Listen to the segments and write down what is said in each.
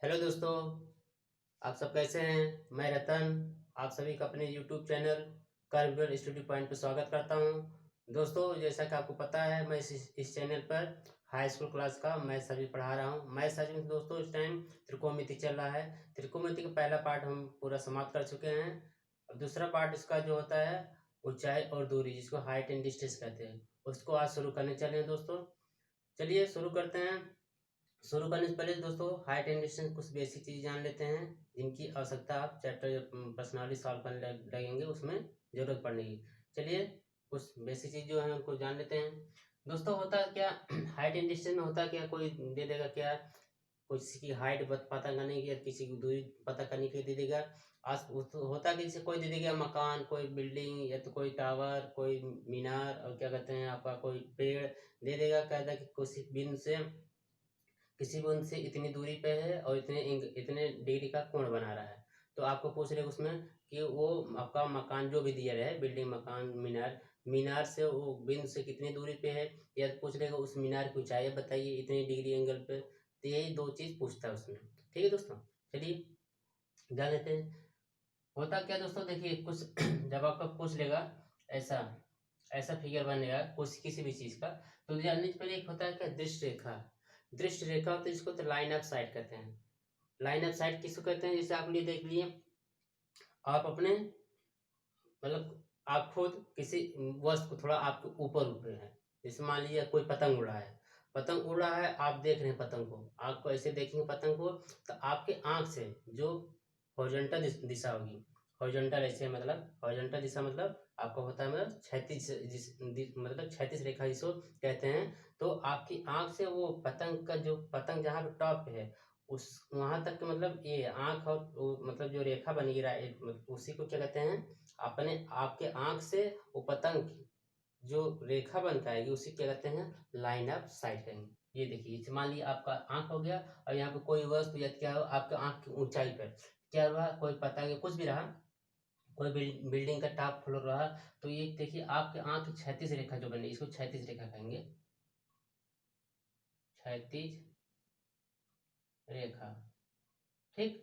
Hello दोस्तों, आप सब कैसे हैं। मैं रतन आप सभी का अपने YouTube channel curve study point पर स्वागत करता हूं। दोस्तों, जैसा कि आपको पता है, मैं इस चैनल पर हाई स्कूल क्लास का मैथ सब्जेक्ट पढ़ा रहा हूं। मैथ सब्जेक्ट दोस्तों इस टाइम त्रिकोणमिति चल रहा है। त्रिकोणमिति का पहला पार्ट हम पूरा समाप्त कर चुके हैं। अब दूसरा पार्ट इसका जो होता है ऊंचाई और दूरी, जिसको हाइट एंड डिस्टेंस कहते हैं, उसको आज शुरू करने चले हैं दोस्तों। चलिए शुरू करते हैं। शुरू करने से पहले दोस्तों हाइट एंड डिस्टेंस कुछ बेसिक चीज जान लेते हैं, जिनकी आवश्यकता आप चैप्टर पर्सनली सॉल्व करने लगेंगे उसमें जरूरत पड़ने की। चलिए कुछ बेसिक चीज जो है उनको जान लेते हैं। दोस्तों होता क्या हाइट एंड डिस्टेंस में होता क्या, कोई दे देगा क्या, किसी की हाइट पता करने की या किसी की दूरी पता करने के लिए दे देगा। आज होता कि जैसे कोई दे देगा मकान, कोई बिल्डिंग या तो कोई टावर, कोई मीनार, और क्या कहते हैं आपका कोई पेड़ दे देगा। कहता है कि किसी बिंदु से किसी भी उनसे इतनी दूरी पे है और इतने डिग्री का कोण बना रहा है। तो आपको पूछ रहे उसमें कि वो आपका मकान जो भी दिया है, बिल्डिंग, मकान, मीनार, मीनार से वो बिंदु से कितनी दूरी पे है, या पूछ लेगा उस मीनार की ऊंचाई बताइए इतनी डिग्री एंगल पे। तो यही दो चीज पूछता है उसमें। ठीक है दोस्तों, चलिए जान लेते हैं। होता क्या दोस्तों, देखिए कुछ जब आपका पूछ लेगा ऐसा ऐसा फिगर बनेगा कुछ किसी भी चीज का, तो जानने से पहले एक होता है क्या, दृष्टि रेखा। दृष्टि रेखा होती है, इसको तो लाइन ऑफ साइट कहते हैं। लाइन ऑफ साइट किसको कहते हैं, जैसे आप लिए देख लिए, आप अपने मतलब आप खुद किसी वस्तु को थोड़ा आपके ऊपर उठ रहे हैं। जैसे मान लीजिए कोई पतंग उड़ा है, पतंग उड़ रहा है, आप देख रहे हैं पतंग को, आपको ऐसे देखेंगे पतंग को, तो आपके आंख से जो हॉरिजॉन्टल दिशा होगी, हॉरिजॉन्टल ऐसे मतलब हॉरिजॉन्टल दिशा मतलब आपका होता है मतलब मतलब क्षैतिज रेखा जिसको कहते हैं। तो आपकी आंख से वो पतंग का जो पतंग जहाँ पे टॉप पे है उस वहां तक मतलब ये आंख और मतलब जो रेखा बनेगी उसी को क्या कहते हैं, अपने आपके आंख से वो पतंग की जो रेखा बन के आएगी उसी क्या कहते हैं, लाइन ऑफ साइट कहेंगे। ये देखिए, जैसे मान लिया आपका आंख हो गया और यहाँ पे कोई वस्तु या क्या हो आपके आंख की ऊंचाई पर क्या हुआ, कोई पतंग या कुछ भी रहा, कोई बिल्डिंग का टॉप फ्लोर रहा, तो ये देखिए आपके आंख की क्षैतिज रेखा जो बनी इसको क्षैतिज रेखा कहेंगे। क्षैतिज रेखा, ठीक।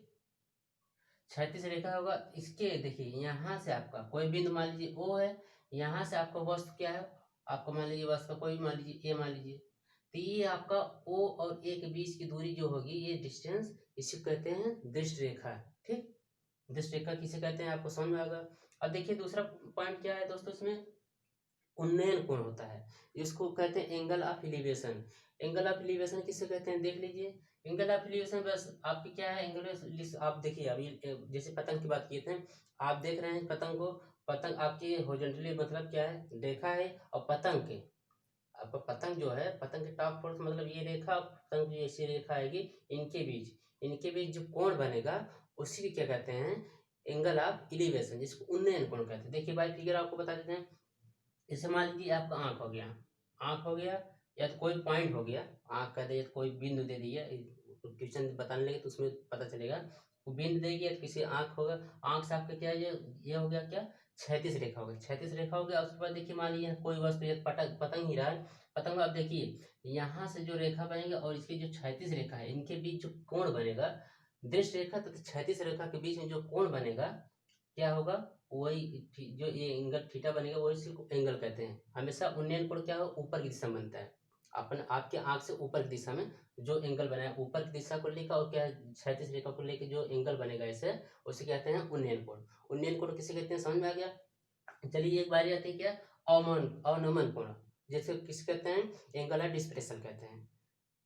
क्षैतिज रेखा होगा इसके, देखिए यहाँ से आपका कोई बिंदु मान लीजिए ओ है, यहाँ से आपका वस्तु क्या है, आपको मान लीजिए वस्तु कोई मान लीजिए ए मान लीजिए, तो ये आपका ओ और ए के बीच की दूरी जो होगी ये डिस्टेंस, इसे कहते हैं दृष्टि रेखा। ठीक, दृष्टि रेखा किसे कहते हैं आपको समझ में आएगा। अब देखिए दूसरा पॉइंट क्या है दोस्तों, इसमें उन्नयन कोण होता है, इसको कहते हैं angle of elevation. Angle of elevation किसे कहते हैं देख लीजिए। एंगल ऑफ एलिवेशन बस आपकी क्या है, एंगल आप देखिए अभी जैसे पतंग की बात किए थे, आप देख रहे हैं पतंग को, पतंग आपकी हॉरिजॉन्टली मतलब क्या है रेखा है, और पतंग के आपका पतंग जो है पतंग के टॉप पर मतलब ये रेखा पतंग की ऐसी रेखा आएगी, इनके बीच जो कोण बनेगा उसी को क्या कहते हैं, एंगल ऑफ एलिवेशन, जिसको उन्नयन कोण कहते हैं। देखिए भाई फिगर आपको बता देते हैं। जैसे मान लीजिए आपका आंख हो गया, आंख हो गया या तो कोई पॉइंट हो गया, आंख का दे कोई बिंदु दे दिया, क्वेश्चन बताने लगे तो उसमें पता चलेगा, वो बिंदु देगी या तो किसी आंख होगा, आंख से आपका क्या ये हो गया क्या, क्षैतिज रेखा हो गया, क्षैतिज रेखा हो गया। उसके बाद देखिए मान लीजिए कोई वस्तु ये पतंग ही रहा है, पतंग आप देखिए यहाँ से जो रेखा बनेगी और इसकी जो क्षैतिज रेखा है इनके बीच जो कोण बनेगा, दृष्टि रेखा तथा क्षैतिज रेखा के बीच में जो कोण बनेगा क्या होगा, वही जो ये एंगल थीटा बनेगा वही इसको एंगल कहते हैं। हमेशा उन्नयन कोण क्या हो, ऊपर की दिशा में बनता है, अपन आपके आंख से ऊपर की दिशा में जो एंगल बना है ऊपर की दिशा को लेकर, और क्या क्षैतिज रेखा को लेकर जो एंगल बनेगा ऐसे, उसे कहते हैं उन्नयन कोण। उन्नयन कोण किसे कहते हैं समझ में आ गया। चलिए एक बारी आती है क्या, अवनमन कोण, जैसे किस कहते हैं, एंगल ऑफ डिस्प्लेसन कहते हैं,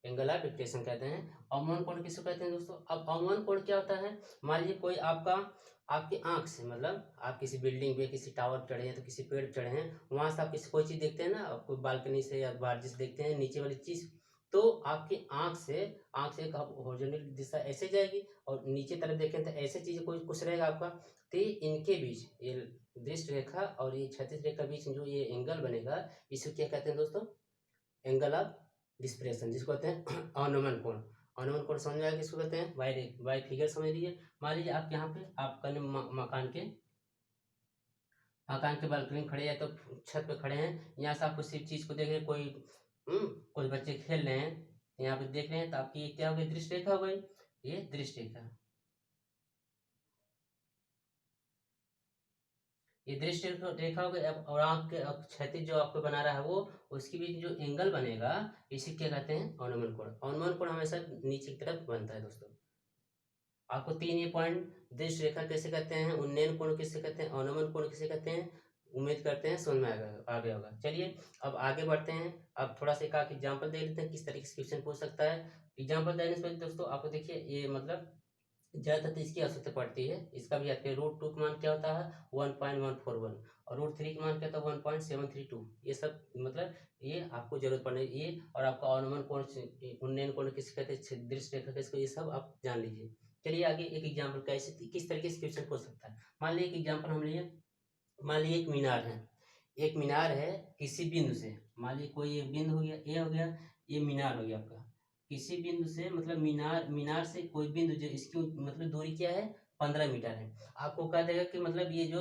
एंगल ऑफ डिप्रेशन कहते हैं। अवमन कोण किसको कहते हैं दोस्तों। अब अवमन कोण क्या होता है, मान लीजिए कोई आपका आपकी आंख से मतलब आप किसी बिल्डिंग पे किसी टावर पे चढ़े हैं तो किसी पेड़ पे चढ़े हैं, वहां से आप किसी कोई चीज देखते हैं ना, आपको बालकनी से या बाहर से देखते हैं नीचे वाली चीज, तो आपकी आंख से एक हॉरिजॉन्टल दिशा ऐसे जाएगी और नीचे तरफ देखें तो ऐसे चीज कोई कुछ रहेगा आपका, तो इनके बीच ये दृष्टि रेखा और ये क्षैतिज रेखा बीच जो ये एंगल बनेगा इसको क्या कहते हैं दोस्तों, एंगल ऑफ डिस्प्रेशन, जिसको कहते हैं अवनमन कोण। अवनमन कोण समझ में आया किसको कहते हैं, वाई फिगर समझ लीजिए। मान लीजिए आप यहाँ पे आप कल मकान के बालकनी में खड़े हैं तो छत पे खड़े हैं, यहाँ से आप किसी चीज को देख रहे हैं, कुछ बच्चे खेल रहे हैं यहाँ पे देख रहे हैं, तो आपकी ये क्या हो गई, दृष्टि रेखा हो गई। ये दृष्टि रेखा, ये दृष्टि रेखा हो गई। और आंख के क्षैतिज जो आपको बना रहा है वो, उसके बीच जो एंगल बनेगा इसी क्या कहते हैं, अनुमान कोण। अनुमान कोण हमेशा नीचे की तरफ बनता है दोस्तों। आपको तीन ये पॉइंट, दृष्टि रेखा किसे कहते हैं, उन्नयन कोण किसे कहते हैं, अनुमान कोण किसे कहते हैं, उम्मीद करते हैं समझ में आ गया होगा। चलिए अब आगे बढ़ते हैं। अब थोड़ा सा एक एग्जाम्पल दे लेते हैं किस तरीके से क्वेश्चन पूछ सकता है। एग्जाम्पल देने से पहले दोस्तों आपको देखिए ये मतलब ज़्यादातर तो इसकी आवश्यकता पड़ती है। इसका भी आते हैं रूट 2 का मान क्या होता है 1.141 और रूट 3 का मान क्या होता है 1.732। ये सब मतलब ये आपको जरूरत पड़ने ये, और आपका अनुमान कोण, उन्नयन कोण किसे कहते हैं, दृष्टि रेखा किसको, ये सब आप जान लीजिए। चलिए आगे एक एग्जाम्पल कैसे किस तरीके से क्वेश्चन पूछ सकता है। मान लीजिए एक एग्जाम्पल हम लिए, मान लीजिए एक मीनार है, एक मीनार है किसी बिंदु से, मान लीजिए कोई एक बिंदु हो गया, ये हो गया, ये मीनार हो गया आपका। किसी बिंदु से मतलब मीनार से कोई बिंदु जो इसकी मतलब दूरी क्या है 15 मीटर है। आपको कह देगा कि मतलब ये जो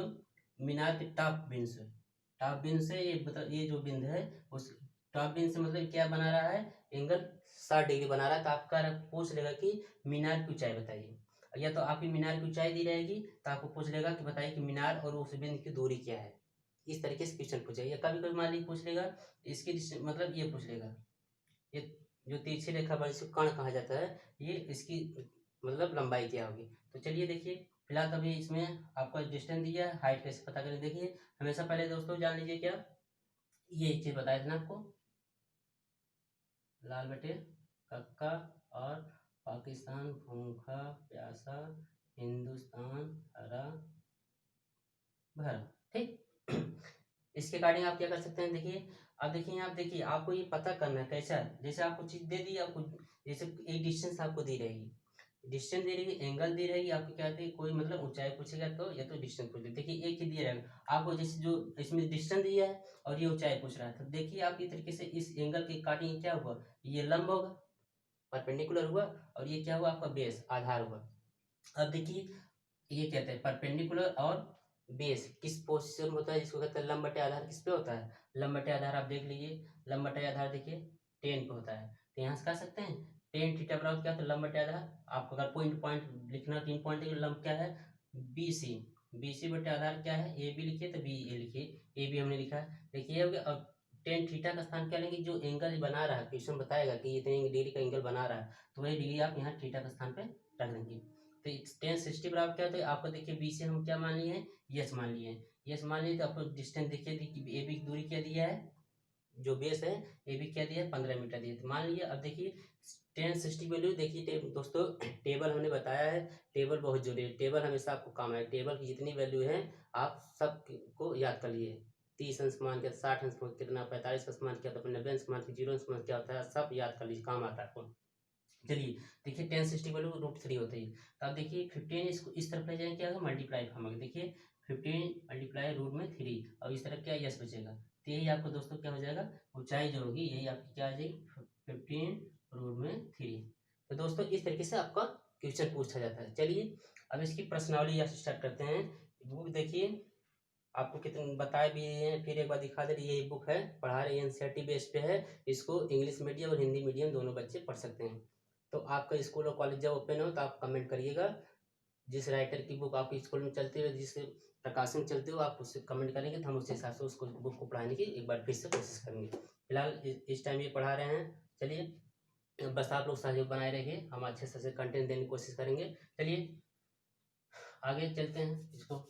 मीनार के टॉप बिंदु से ये मतलब ये जो बिंदु है उस टॉप बिंदु से मतलब क्या बना रहा है, एंगल 60 डिग्री बना रहा है। तो आपका पूछ लेगा कि मीनार की ऊंचाई बताइए, या तो आपकी मीनार की ऊंचाई दी रहेगी तो आपको पूछ लेगा कि बताइए कि मीनार और उस बिंदु की दूरी क्या है। इस तरीके से क्वेश्चन पूछेगा। कभी कभी मान लीजिए पूछ लेगा इसकी मतलब ये पूछ लेगा, ये जो तिरछी रेखा पर इसको कर्ण कहा जाता है, ये इसकी मतलब लंबाई क्या होगी। तो चलिए देखिए फिलहाल तो अभी इसमें आपको डिस्टेंस दिया है, हाइट कैसे पता करें देखिए। हमेशा पहले दोस्तों जान लीजिए क्या, ये एक चीज बताया था ना आपको, लाल बटे कक्का और पाकिस्तान भूखा प्यासा, हिंदुस्तान हरा भरा, ठीक। इसके अकॉर्डिंग आप क्या कर सकते हैं देखिए। अब देखिए आप देखिए आपको ये पता करना है कैसा, जैसे आपको चीज दे दी, आपको जैसे एक डिस्टेंस आपको दी रहेगी, डिस्टेंस दे रही है, एंगल दे रहेगी, आपको क्या है कोई मतलब ऊंचाई पूछेगा तो या तो डिस्टेंस पूछ देखिए एक ही दिया रहेगा आपको, जैसे जो इसमें डिस्टेंस दिया है और ये ऊंचाई पूछ रहा है। तो देखिए आप इस तरीके से इस एंगल के अकॉर्डिंग क्या हुआ, ये लंब होगा, परपेंडिकुलर हुआ, और ये क्या हुआ आपका बेस आधार हुआ। अब देखिए ये कहते हैं परपेंडिकुलर और बेस किस पोजीशन में होता है, जिसको कहते हैं लंब बटे आधार किस पे होता है, लंब बटे आधार। आप देख लीजिए लंब बटे आधार देखिए 10 पे होता है। तो यहाँ से कह सकते हैं टेन थीटा बराबर क्या होता है लंब बटे आधार। आपको अगर पॉइंट पॉइंट लिखना 3 पॉइंट देखिए, लंब क्या है BC, BC बटे आधार क्या है AB लिखिए तो BA लिखिए, AB हमने लिखा है देखिए हो गया। अब टेन थीटा का स्थान क्या लेंगे, जो एंगल बना रहा है क्वेश्चन बताएगा कि इतने डिग्री का एंगल बना रहा है, तो वही डिग्री आप यहाँ थीटा का स्थान पे रख देंगे। तो 1060 बराबर क्या होता है आपको देखिए, बी से हम क्या मान लिए हैं यस मान लिए हैं, यस मान लिए। तो आपको डिस्टेंस देखिए ए बी की दूरी क्या दिया है, जो बेस है ए बी क्या दिया है 15 मीटर दिया। तो मान लिया अब देखिए 1060 वैल्यू देखिए दोस्तों टेबल हमने बताया है, टेबल बहुत जरूरी है, टेबल हमेशा आपको काम आए। टेबल की जितनी वैल्यू है आप सब को याद कर लिए, 30 अंश मान क्या, 60 अंश मान कितना, 45 अंश मान क्या होता है, 90 अंश मान 0 अंश मान क्या होता है, सब याद कर लीजिए काम आता है आपको। चलिए देखिए 1060 वैल्यू √3 होती है। तो आप देखिए 15 इसको इस तरफ ले जाएंगे क्या होगा मल्टीप्लाई हम देखिए 15 मल्टीप्लाई √3 और इस तरफ क्या यस बचेगा। तो यही आपको दोस्तों क्या हो जाएगा ऊंचाई जो होगी यही आपकी क्या आ जाएगी 15 √3। तो दोस्तों इस तरीके से आपका क्वेश्चन पूछा जाता है। चलिए अब इसकी प्रश्नावली यहाँ से स्टार्ट करते हैं। बुक देखिए आपको कितने बताए भी हैं, फिर एक बार दिखा दे रही ये बुक है पढ़ा रहे एनसीईआरटी बेस पे है, इसको इंग्लिश मीडियम और हिंदी मीडियम दोनों बच्चे पढ़ सकते हैं। तो आपका स्कूल और कॉलेज जब ओपन हो तो आप कमेंट करिएगा, जिस राइटर की बुक आपके स्कूल में चलती है, जिस प्रकाशन चलती हो आप उससे कमेंट करेंगे तो हम उस हिसाब से उसको बुक को पढ़ाने की एक बार फिर से कोशिश करेंगे। फिलहाल इस टाइम ये पढ़ा रहे हैं। चलिए बस आप लोग सहयोग बनाए रहिए, हम अच्छे से कंटेंट देने की कोशिश करेंगे। चलिए आगे चलते हैं इसको।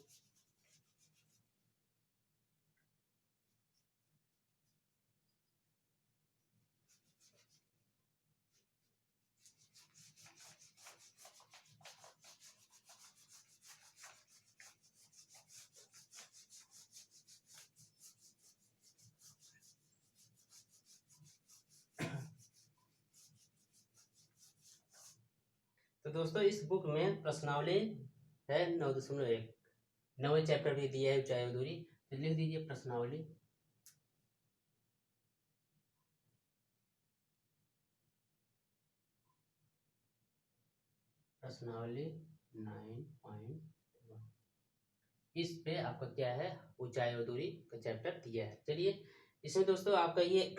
तो दोस्तों इस बुक में प्रश्नावली है 9.1, 9वें चैप्टर भी दिया है ऊंचाई और दूरी। तो लिख दीजिए प्रश्नावली। प्रश्नावली 9.1 इस पे आपका क्या है ऊंचाई और दूरी का चैप्टर दिया है। चलिए इसमें दोस्तों आपका ये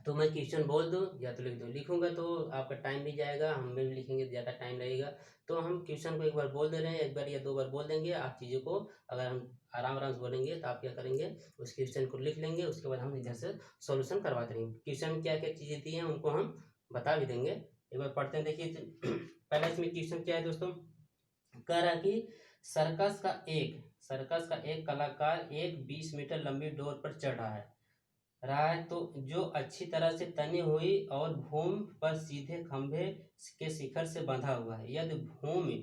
तो मैं क्वेश्चन बोल दूं या तो लिख दूं। लिखूंगा तो आपका टाइम भी जाएगा, हम भी लिखेंगे तो ज़्यादा टाइम लगेगा। तो हम क्वेश्चन को एक बार बोल दे रहे हैं, एक बार या दो बार बोल देंगे। आप चीज़ों को अगर हम आराम आराम से बोलेंगे तो आप क्या करेंगे, उस क्वेश्चन को लिख लेंगे, उसके बाद हम इधर से सॉल्यूशन करवा देंगे। क्वेश्चन क्या क्या चीज़ें दी हैं उनको हम बता भी देंगे। एक बार पढ़ते हैं, देखिए पहला इसमें क्वेश्चन क्या है दोस्तों, कह रहा कि सर्कस का एक कलाकार एक 20 मीटर लंबी डोर पर चढ़ रहा है तो जो अच्छी तरह से तनी हुई और भूमि पर सीधे खंभे के शिखर से बंधा हुआ है। यदि भूमि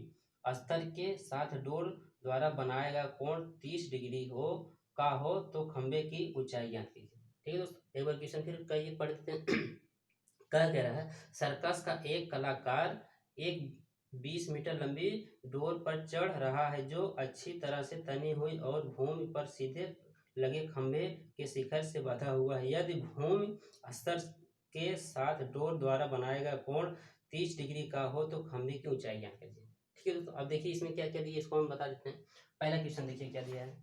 स्तर के साथ डोर द्वारा बनाया गया कोण 30 डिग्री हो तो खंभे की ऊंचाई ज्ञात कीजिए। ठीक है दोस्तों, एक बार क्वेश्चन फिर कहिए, पढ़ देते हैं। कह रहा है सर्कस का एक कलाकार एक 20 मीटर लंबी डोर पर चढ़ रहा है जो अच्छी तरह से तनी हुई और भूमि पर सीधे लगे खंभे के शिखर से बंधा हुआ है। यदि भूमि स्तर के साथ डोर द्वारा बनाया गया कोण 30 डिग्री का हो तो खंभे की ऊंचाई ज्ञात कीजिए। ठीक है दोस्तों, अब देखिए इसमें क्या क्या दिया, इसको हम बता देते हैं। पहला क्वेश्चन देखिए क्या दिया है,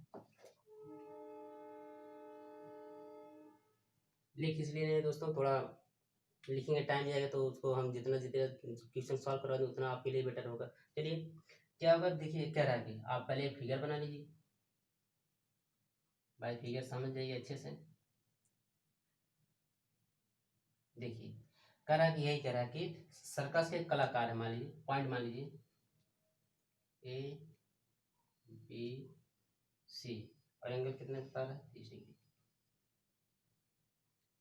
लिख इसलिए नहीं दोस्तों, थोड़ा लिखेंगे टाइम जाएगा तो उसको हम जितना जितना क्वेश्चन सॉल्व करवा दें उतना आपके लिए बेटर होगा। चलिए क्या होगा, देखिए क्या रहा है कि आप पहले एक फिगर बना लीजिए, भाई फिगर समझ जाइए अच्छे से। देखिए कह रहा है कि यही कह रहा है कि सर्कस के कलाकार है, मान लीजिए पॉइंट मान लीजिए ए बी सी, और एंगल कितने बता रहा है 30 डिग्री,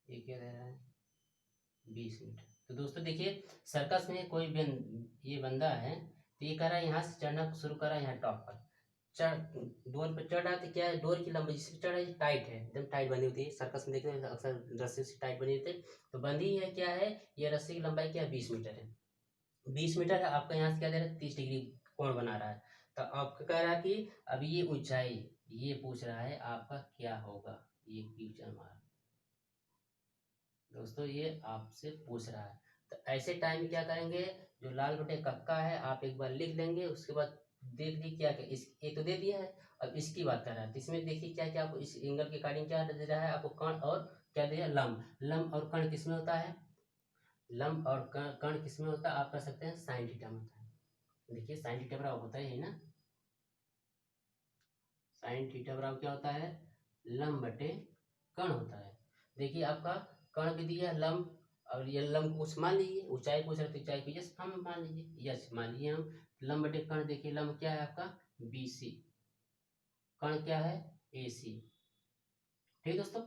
ये क्या दे रहा है 20 मीटर। तो दोस्तों देखिए सर्कस में कोई ये बंदा है, तो ये कह रहा है यहाँ से चढ़ना शुरू कर रहा है, यहाँ टॉप पर चढ़ डोर पर चढ़ रहा है। तो क्या है, डोर की लंबाई जिससे चढ़ रहा है टाइट है, एकदम टाइट बनी होती है। सर्कस में देखते हैं अक्सर रस्सी से टाइट बनी होती है, तो बंधी है क्या है, ये रस्सी की लंबाई क्या है 20 मीटर है। 20 मीटर है, आपका यहाँ से क्या दे रहा है 30 डिग्री कोण बना रहा है। तो आपका कह रहा है कि अब ये ऊंचाई, ये पूछ रहा है आपका क्या होगा, ये क्वेश्चन हमारा दोस्तों ये आपसे पूछ रहा है। तो ऐसे टाइम क्या करेंगे, जो लाल बटे कक्का है आप एक बार लिख लेंगे, उसके बाद देख लीजिए क्या क्या इस ये तो दे दिया है। अब इसकी बात कर रहा है, तो इसमें देखिए क्या क्या आपको इस एंगल के अकॉर्डिंग क्या दे रहा है आपको, कर्ण और क्या दे रहा है लंब। लंब और कर्ण किसमें होता है, लंब और कर्ण किसमें होता है, आप कर सकते हैं साइन थीटा में होता है। देखिए साइन थीटा बराबर होता है ना, साइन थीटा बराबर क्या होता है, लंब बटे कर्ण होता है। देखिए आपका कर्ण भी दिया है लंब, और ये लंब को कुछ मान लीजिए, ऊंचाई पूछ रहे तो ऊंचाई को यस हम मान लीजिए, यस मान लीजिए हम। लंब बटे कर्ण, देखिए लंब क्या है आपका BC, कर्ण क्या है AC। ठीक दोस्तों,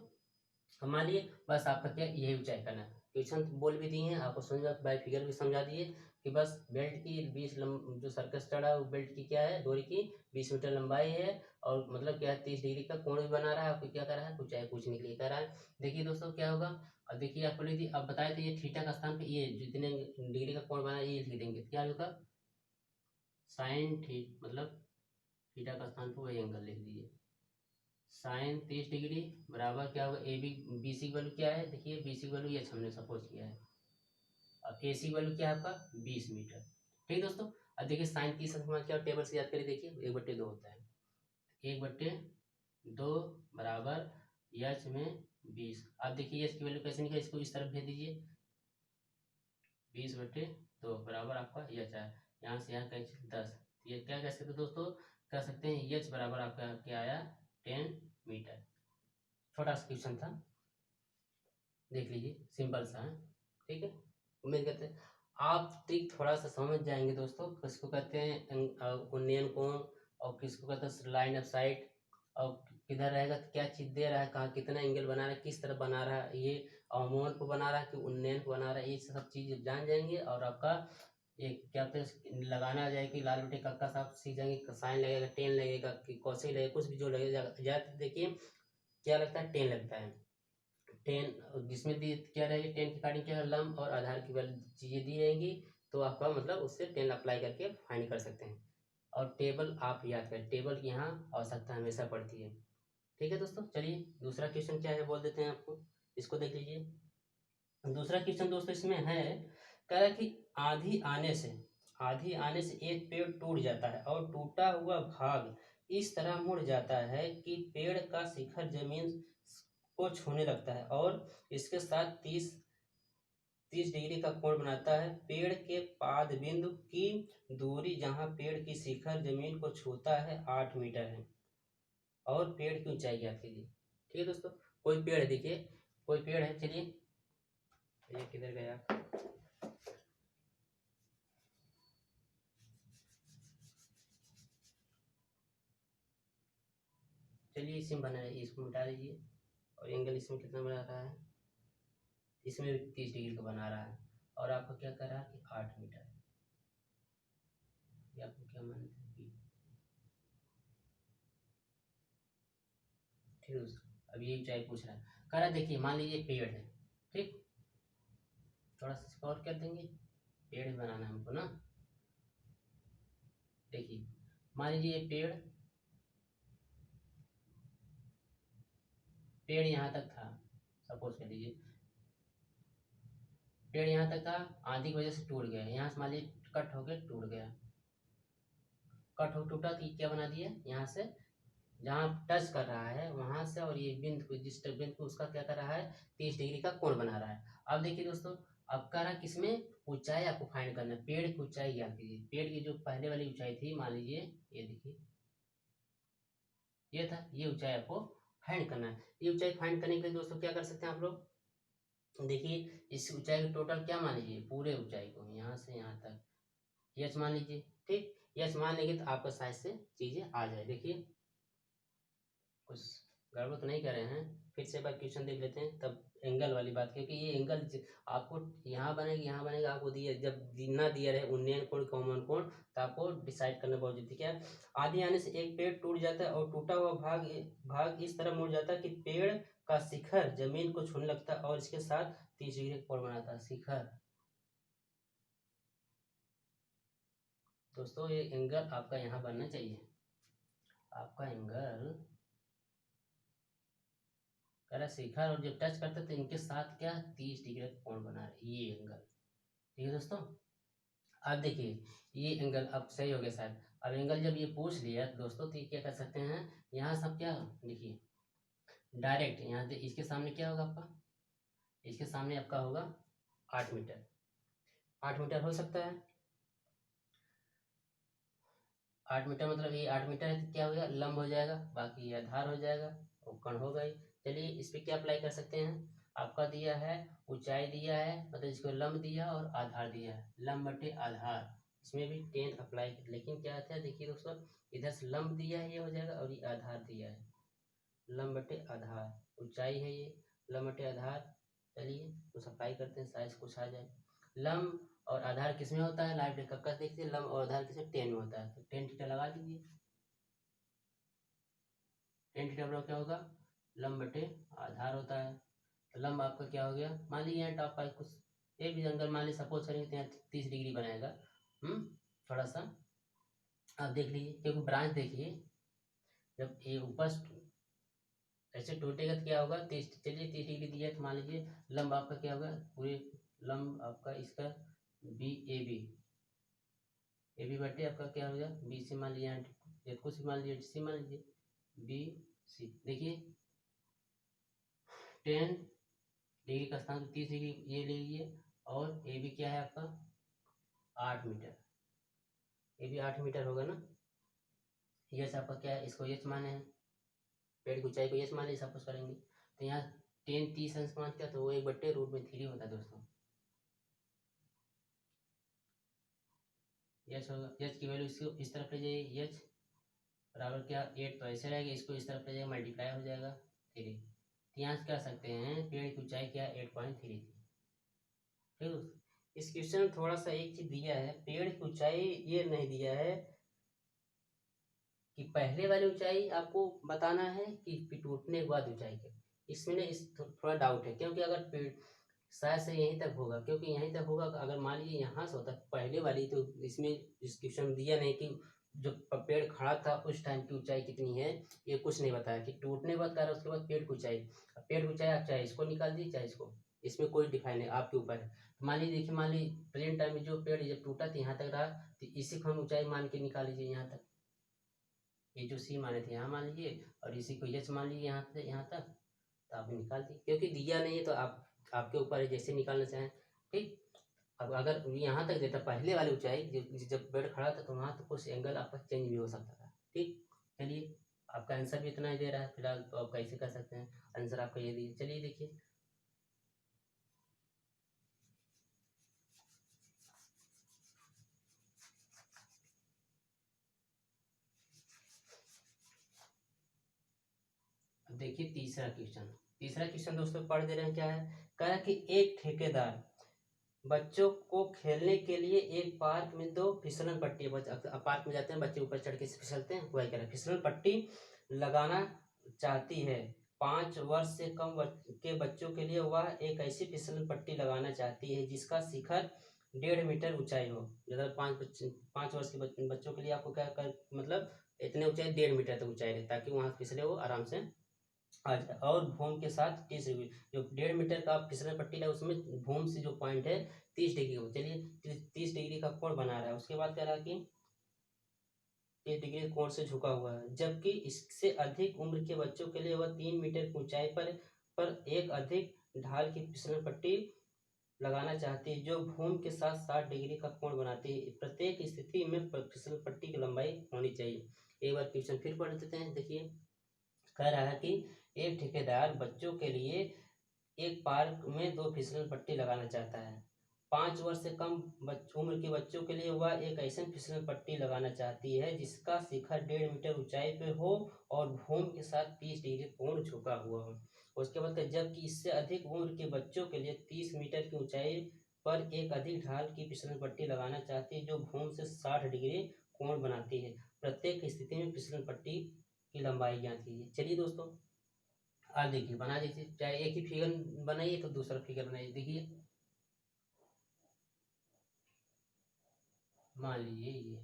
तो मान लिए बस आपका क्या यही ऊंचाई करना है। क्वेश्चन बोल भी दिए हैं आपको, समझा बाय फिगर भी समझा दिए कि बस बेल्ट की 20 जो सर्कस चढ़ा है वो बेल्ट की क्या है, डोरी की 20 मीटर लंबाई है, और मतलब क्या है 30 डिग्री का कोण भी बना रहा है। आपको क्या कर रहा है, ऊंचाई पूछने के लिए कह रहा है। देखिए दोस्तों क्या होगा, अब देखिए आपको लिख दी, अब बताए थे ये थीटा का स्थान पे ये जितने डिग्री का कोण बना है ये लिख देंगे, क्या होगा साइन मतलब थीटा का स्थान पर वही एंगल लिख दीजिए, साइन 30 डिग्री बराबर क्या होगा ए बी, बी सी की वैल्यू क्या है, देखिए बी सी की वैल्यू ये हमने सपोज किया है, अब ए सी की वैल्यू क्या है आपका 20 मीटर। ठीक दोस्तों, अब देखिए साइन 30 मान क्या टेबल से याद करिए, देखिए 1/2 होता है, 1/2 बराबर यच में 20। अब देखिए यच की वैल्यू कैसे निकले, इसको इस तरफ भेज दीजिए, 20/2 बराबर आपका यच है, यहाँ से यहाँ कैसे 10। ये क्या कह सकते दोस्तों, कह सकते हैं यच बराबर आपका क्या आया 10 मीटर। छोटा सा क्वेश्चन था, देख लीजिए सिंपल सा है। ठीक है, उम्मीद करते हैं आप ट्रिक थोड़ा सा समझ जाएंगे दोस्तों। किसको कहते हैं उन्नयन कोण, और किसको कहते हैं लाइन ऑफ साइट, और किधर रहेगा तो क्या चीज़ दे रहा है, कहाँ कितना एंगल बना रहा है, किस तरह बना रहा है, ये अवमूलन को बना रहा है कि उन्नयन को बना रहा है, ये सब चीज़ जान जाएंगे। और आपका एक क्या कहते हैं लगाना आ जाएगा कि लाल बटे कक्का साहब सीख जाएंगे, साइन लगेगा, टेन लगेगा कि कौसे लगेगा, कुछ भी जो लगेगा ज़्यादा देखिए क्या लगता है टेन लगता है। टेन जिसमें दी क्या रहेगी, टेन के अकॉर्डिंग क्या लंब और आधार की वाली चीज़ें दी रहेंगी, तो आपका मतलब उससे टेन अप्लाई करके फाइंड कर सकते हैं। और टेबल आप याद करें, टेबल की यहाँ आवश्यकता हमेशा पड़ती है। ठीक है दोस्तों, चलिए दूसरा क्वेश्चन क्या है बोल देते हैं आपको, इसको देख लीजिए। दूसरा क्वेश्चन दोस्तों इसमें है, कह रहा है कि आंधी आने से एक पेड़ टूट जाता है और टूटा हुआ भाग इस तरह मुड़ जाता है कि पेड़ का शिखर जमीन को छूने लगता है और इसके साथ 30 30 डिग्री का कोण बनाता है। पेड़ के पाद बिंदु की दूरी जहाँ पेड़ की शिखर जमीन को छूता है 8 मीटर है और पेड़ की ऊंचाई ज्ञात कीजिए। ठीक है दोस्तों, कोई पेड़ है, देखिए कोई पेड़ है, चलिए ये किधर गया, चलिए इसमें बना है, इसको मिटा दीजिए और एंगल इसमें कितना बना रहा है, इसमें भी 30 डिग्री का बना रहा है और आपको क्या कर रहा है कि 8 मीटर है। ये आपको क्या मानते हैं कि ठीक है दोस्तों। अब ये ऊंचाई पूछ रहा है, कह रहा है देखिए मान लीजिए पेड़ है, ठीक, थोड़ा सा और कर देंगे, पेड़ ही बनाना है हमको ना। देखिए मान लीजिए ये पेड़ यहाँ तक था, सपोज कर लीजिए पेड़ यहाँ तक था, आंधी की वजह से टूट गया, यहाँ से मान लीजिए कट होकर टूट गया, कट हो टूटा तो क्या बना दिया, यहाँ से जहाँ टच कर रहा है वहां से और ये बिंदु को, जिस बिंदु को उसका क्या कर रहा है 30 डिग्री का कोण बना रहा है। अब देखिए दोस्तों, अब कह रहा किसमें ऊंचाई आपको फाइंड करना है, पेड़ की ऊंचाई ज्ञात कीजिए। पेड़ की जो पहले वाली ऊंचाई थी, मान लीजिए ये देखिए ये था, ये ऊंचाई आपको फाइंड करना है। ये ऊंचाई फाइंड करने के लिए दोस्तों क्या कर सकते हैं आप लोग, देखिए इस ऊंचाई की टोटल क्या मान लीजिए, पूरे ऊंचाई को यहाँ से यहाँ तक यच मान लीजिए। ठीक, यच मान लेंगे तो आपका साइज से चीजें आ जाए। देखिए कुछ गड़बड़ तो नहीं कर रहे हैं, फिर से एक बार क्वेश्चन देख लेते हैं, तब एंगल वाली बात, क्योंकि ये एंगल आपको यहाँ बनेगी यहाँ बनेगा, आपको दिया जब ना दिया रहे उन्नयन कोण कॉमन कोण तो आपको डिसाइड करना बहुत जरूरी है। क्या आधी आने से एक पेड़ टूट जाता है और टूटा हुआ भाग भाग इस तरह मुड़ जाता है कि पेड़ का शिखर जमीन को छूने लगता है और इसके साथ 30 डिग्री कोण बनाता है। शिखर दोस्तों, ये एंगल आपका यहाँ बनना चाहिए, आपका एंगल करा शिखर और जब टच करते तो इनके साथ क्या 30 डिग्री का कोण बना रहे, ये एंगल। ठीक है दोस्तों, अब देखिए ये एंगल अब सही हो गया शायद। अब एंगल जब ये पूछ लिया तो दोस्तों, तो ये क्या कर सकते हैं, यहाँ सब क्या देखिए डायरेक्ट यहाँ से इसके सामने क्या होगा आपका, इसके सामने आपका होगा 8 मीटर, 8 मीटर हो सकता है। 8 मीटर मतलब ये 8 मीटर है तो क्या हो गया, लंब हो जाएगा, बाकी ये आधार हो जाएगा और कोण हो गई। चलिए इस पर क्या अप्लाई कर सकते हैं, आपका दिया है ऊंचाई दिया है, मतलब इसको लंब दिया और आधार दिया है, लंब बटे आधार, इसमें भी 10 अप्लाई कर, लेकिन क्या आता है देखिए दोस्तों, इधर से लंब दिया है ये हो जाएगा और ये आधार दिया है, लंब बटे आधार, ऊंचाई है ये, लंब बटे आधार। चलिए कुछ अप्लाई करते हैं, साइज कुछ आ जाए। लंब और आधार किसमें होता है, लाइव कक्का देखिए, लंब और आधार किसमें 10 में होता है, तो 10 थीटा लगा दीजिए। 10 थीटा बराबर क्या होगा, लंब बटे आधार होता है। तो लंब आपका क्या हो गया, मान लीजिए यहाँ टॉप का कुछ एक भी एंगल मान लीजिए सपोज करेंगे तो यहाँ 30 डिग्री बनाएगा, थोड़ा सा आप देख लीजिए, क्योंकि ब्रांच देखिए जब ये ऊपर ऐसे टूटेगा तो क्या होगा 30, चलिए 30 डिग्री दिया है तो मान लीजिए लंब आपका क्या होगा, पूरे लंब आपका इसका बी ए बी बटे आपका क्या हो गया, बी से मान लीजिए कुछ मान लीजिए सी मान लीजिए बी सी। देखिए 10 डिग्री का स्थान 30 डिग्री ये ले लीजिए और ए बी क्या है आपका 8 मीटर, ये भी 8 मीटर होगा ना। यस आपका क्या है, इसको यस माने हैं, पेड़ की ऊंचाई को यस मान लीजिए सपोज करेंगे तो यहाँ 10 30 अंश मान क्या, तो वो 1/√3 होता है दोस्तों। यच होगा, यच की वैल्यू इसको इस तरफ ले जाइए, यच बराबर क्या 8, तो ऐसे रहेगा, इसको इस तरफ ले जाएगा मल्टीप्लाई हो जाएगा 3, तो यहाँ से कह सकते हैं पेड़ की ऊंचाई क्या 8.3 थी। ठीक है, इस क्वेश्चन में थोड़ा सा एक चीज दिया है, पेड़ की ऊंचाई ये नहीं दिया है कि पहले वाली ऊंचाई आपको बताना है कि टूटने के बाद ऊंचाई के, इसमें ना इस थोड़ा डाउट है, क्योंकि अगर पेड़ शायद से यहीं तक होगा, क्योंकि यहीं तक होगा अगर मान लीजिए यहाँ से होता पहले वाली, तो इसमें डिस्क्रिप्शन दिया नहीं कि जो पेड़ खड़ा था उस टाइम की ऊंचाई कितनी है, ये कुछ नहीं बताया कि टूटने के बाद कह रहा है, उसके बाद पेड़ की ऊंचाई, पेड़ की ऊंचाई आप चाहे इसको निकाल दीजिए चाहे इसको, इसमें कोई डिफाइन है आपके ऊपर है। तो मान लीजिए देखिए, मान लीजिए प्रेजेंट टाइम में जो पेड़ जब टूटा तो यहाँ तक रहा, तो इसी को हम ऊंचाई मान के निकाल लीजिए यहाँ तक, ये जो सी माने थे यहाँ मान लीजिए और इसी को एच मान लीजिए यहाँ तक, तो आप निकाल दी, क्योंकि दिया नहीं है तो आप आपके ऊपर है, जैसे निकालना चाहें। ठीक। अब अगर यहाँ तक देता पहले वाली ऊंचाई, जब बेड खड़ा था तो वहाँ तक कुछ एंगल आपका चेंज भी हो सकता था। ठीक, चलिए आपका आंसर भी इतना ही दे रहा है फिलहाल, तो आप कैसे कर सकते हैं, आंसर आपका ये दिए। चलिए देखिए, अब देखिए तीसरा क्वेश्चन दोस्तों पढ़ दे रहे हैं। क्या है, कह रहा है कि एक ठेकेदार बच्चों को खेलने के लिए एक पार्क में दो फिसलन पट्टी, पार्क में जाते हैं बच्चे ऊपर चढ़ के फिसलते हैं, वही कह रहे हैं फिसलन पट्टी लगाना चाहती है। 5 वर्ष से कम के बच्चों के लिए वह एक ऐसी फिसलन पट्टी लगाना चाहती है जिसका शिखर 1.5 मीटर ऊंचाई हो। अगर 5 वर्ष के बच्चों के लिए आपको क्या कर, मतलब इतने ऊंचाई 1.5 मीटर तक ऊंचाई रहे, ताकि वहाँ फिसले वो आराम से आ जाए। और भूम के साथ 30 डिग्री, जो 1.5 मीटर का फिसलन पट्टी है उसमें भूम से जो पॉइंट है 30 डिग्री हो। चलिए 30 डिग्री का कोण बना रहा है। उसके बाद कह रहा है कि 30 डिग्री कोण से झुका हुआ है, जबकि इससे अधिक उम्र के बच्चों के लिए वह 3 मीटर की ऊंचाई पर एक अधिक ढाल की फिसलन पट्टी लगाना चाहती है जो भूम के साथ 60 डिग्री का कोण बनाती है। प्रत्येक स्थिति में फिसलन पट्टी की लंबाई होनी चाहिए। एक बार क्वेश्चन फिर पढ़ देते हैं। देखिए, कह रहा है कि एक ठेकेदार बच्चों के लिए एक पार्क में दो फिसलन पट्टी लगाना चाहता है। 5 वर्ष से कम उम्र के बच्चों के लिए वह एक ऐसी फिसलन पट्टी लगाना चाहती है जिसका शिखर 1.5 मीटर ऊंचाई पे हो और भूमि के साथ 30 डिग्री कोण झुका हुआ हो। उसके बाद जबकि इससे अधिक उम्र के बच्चों के लिए 30 मीटर की ऊंचाई पर एक अधिक ढाल की फिसलन पट्टी लगाना चाहती है जो भूमि से 60 डिग्री कोण बनाती है। प्रत्येक स्थिति में फिसलन पट्टी की लंबाई ज्ञात कीजिए। चलिए दोस्तों, आप देखिए बना दीजिए, चाहे एक ही फिगर बनाइए तो दूसरा फिगर बनाइए। देखिए, मान लीजिए ये,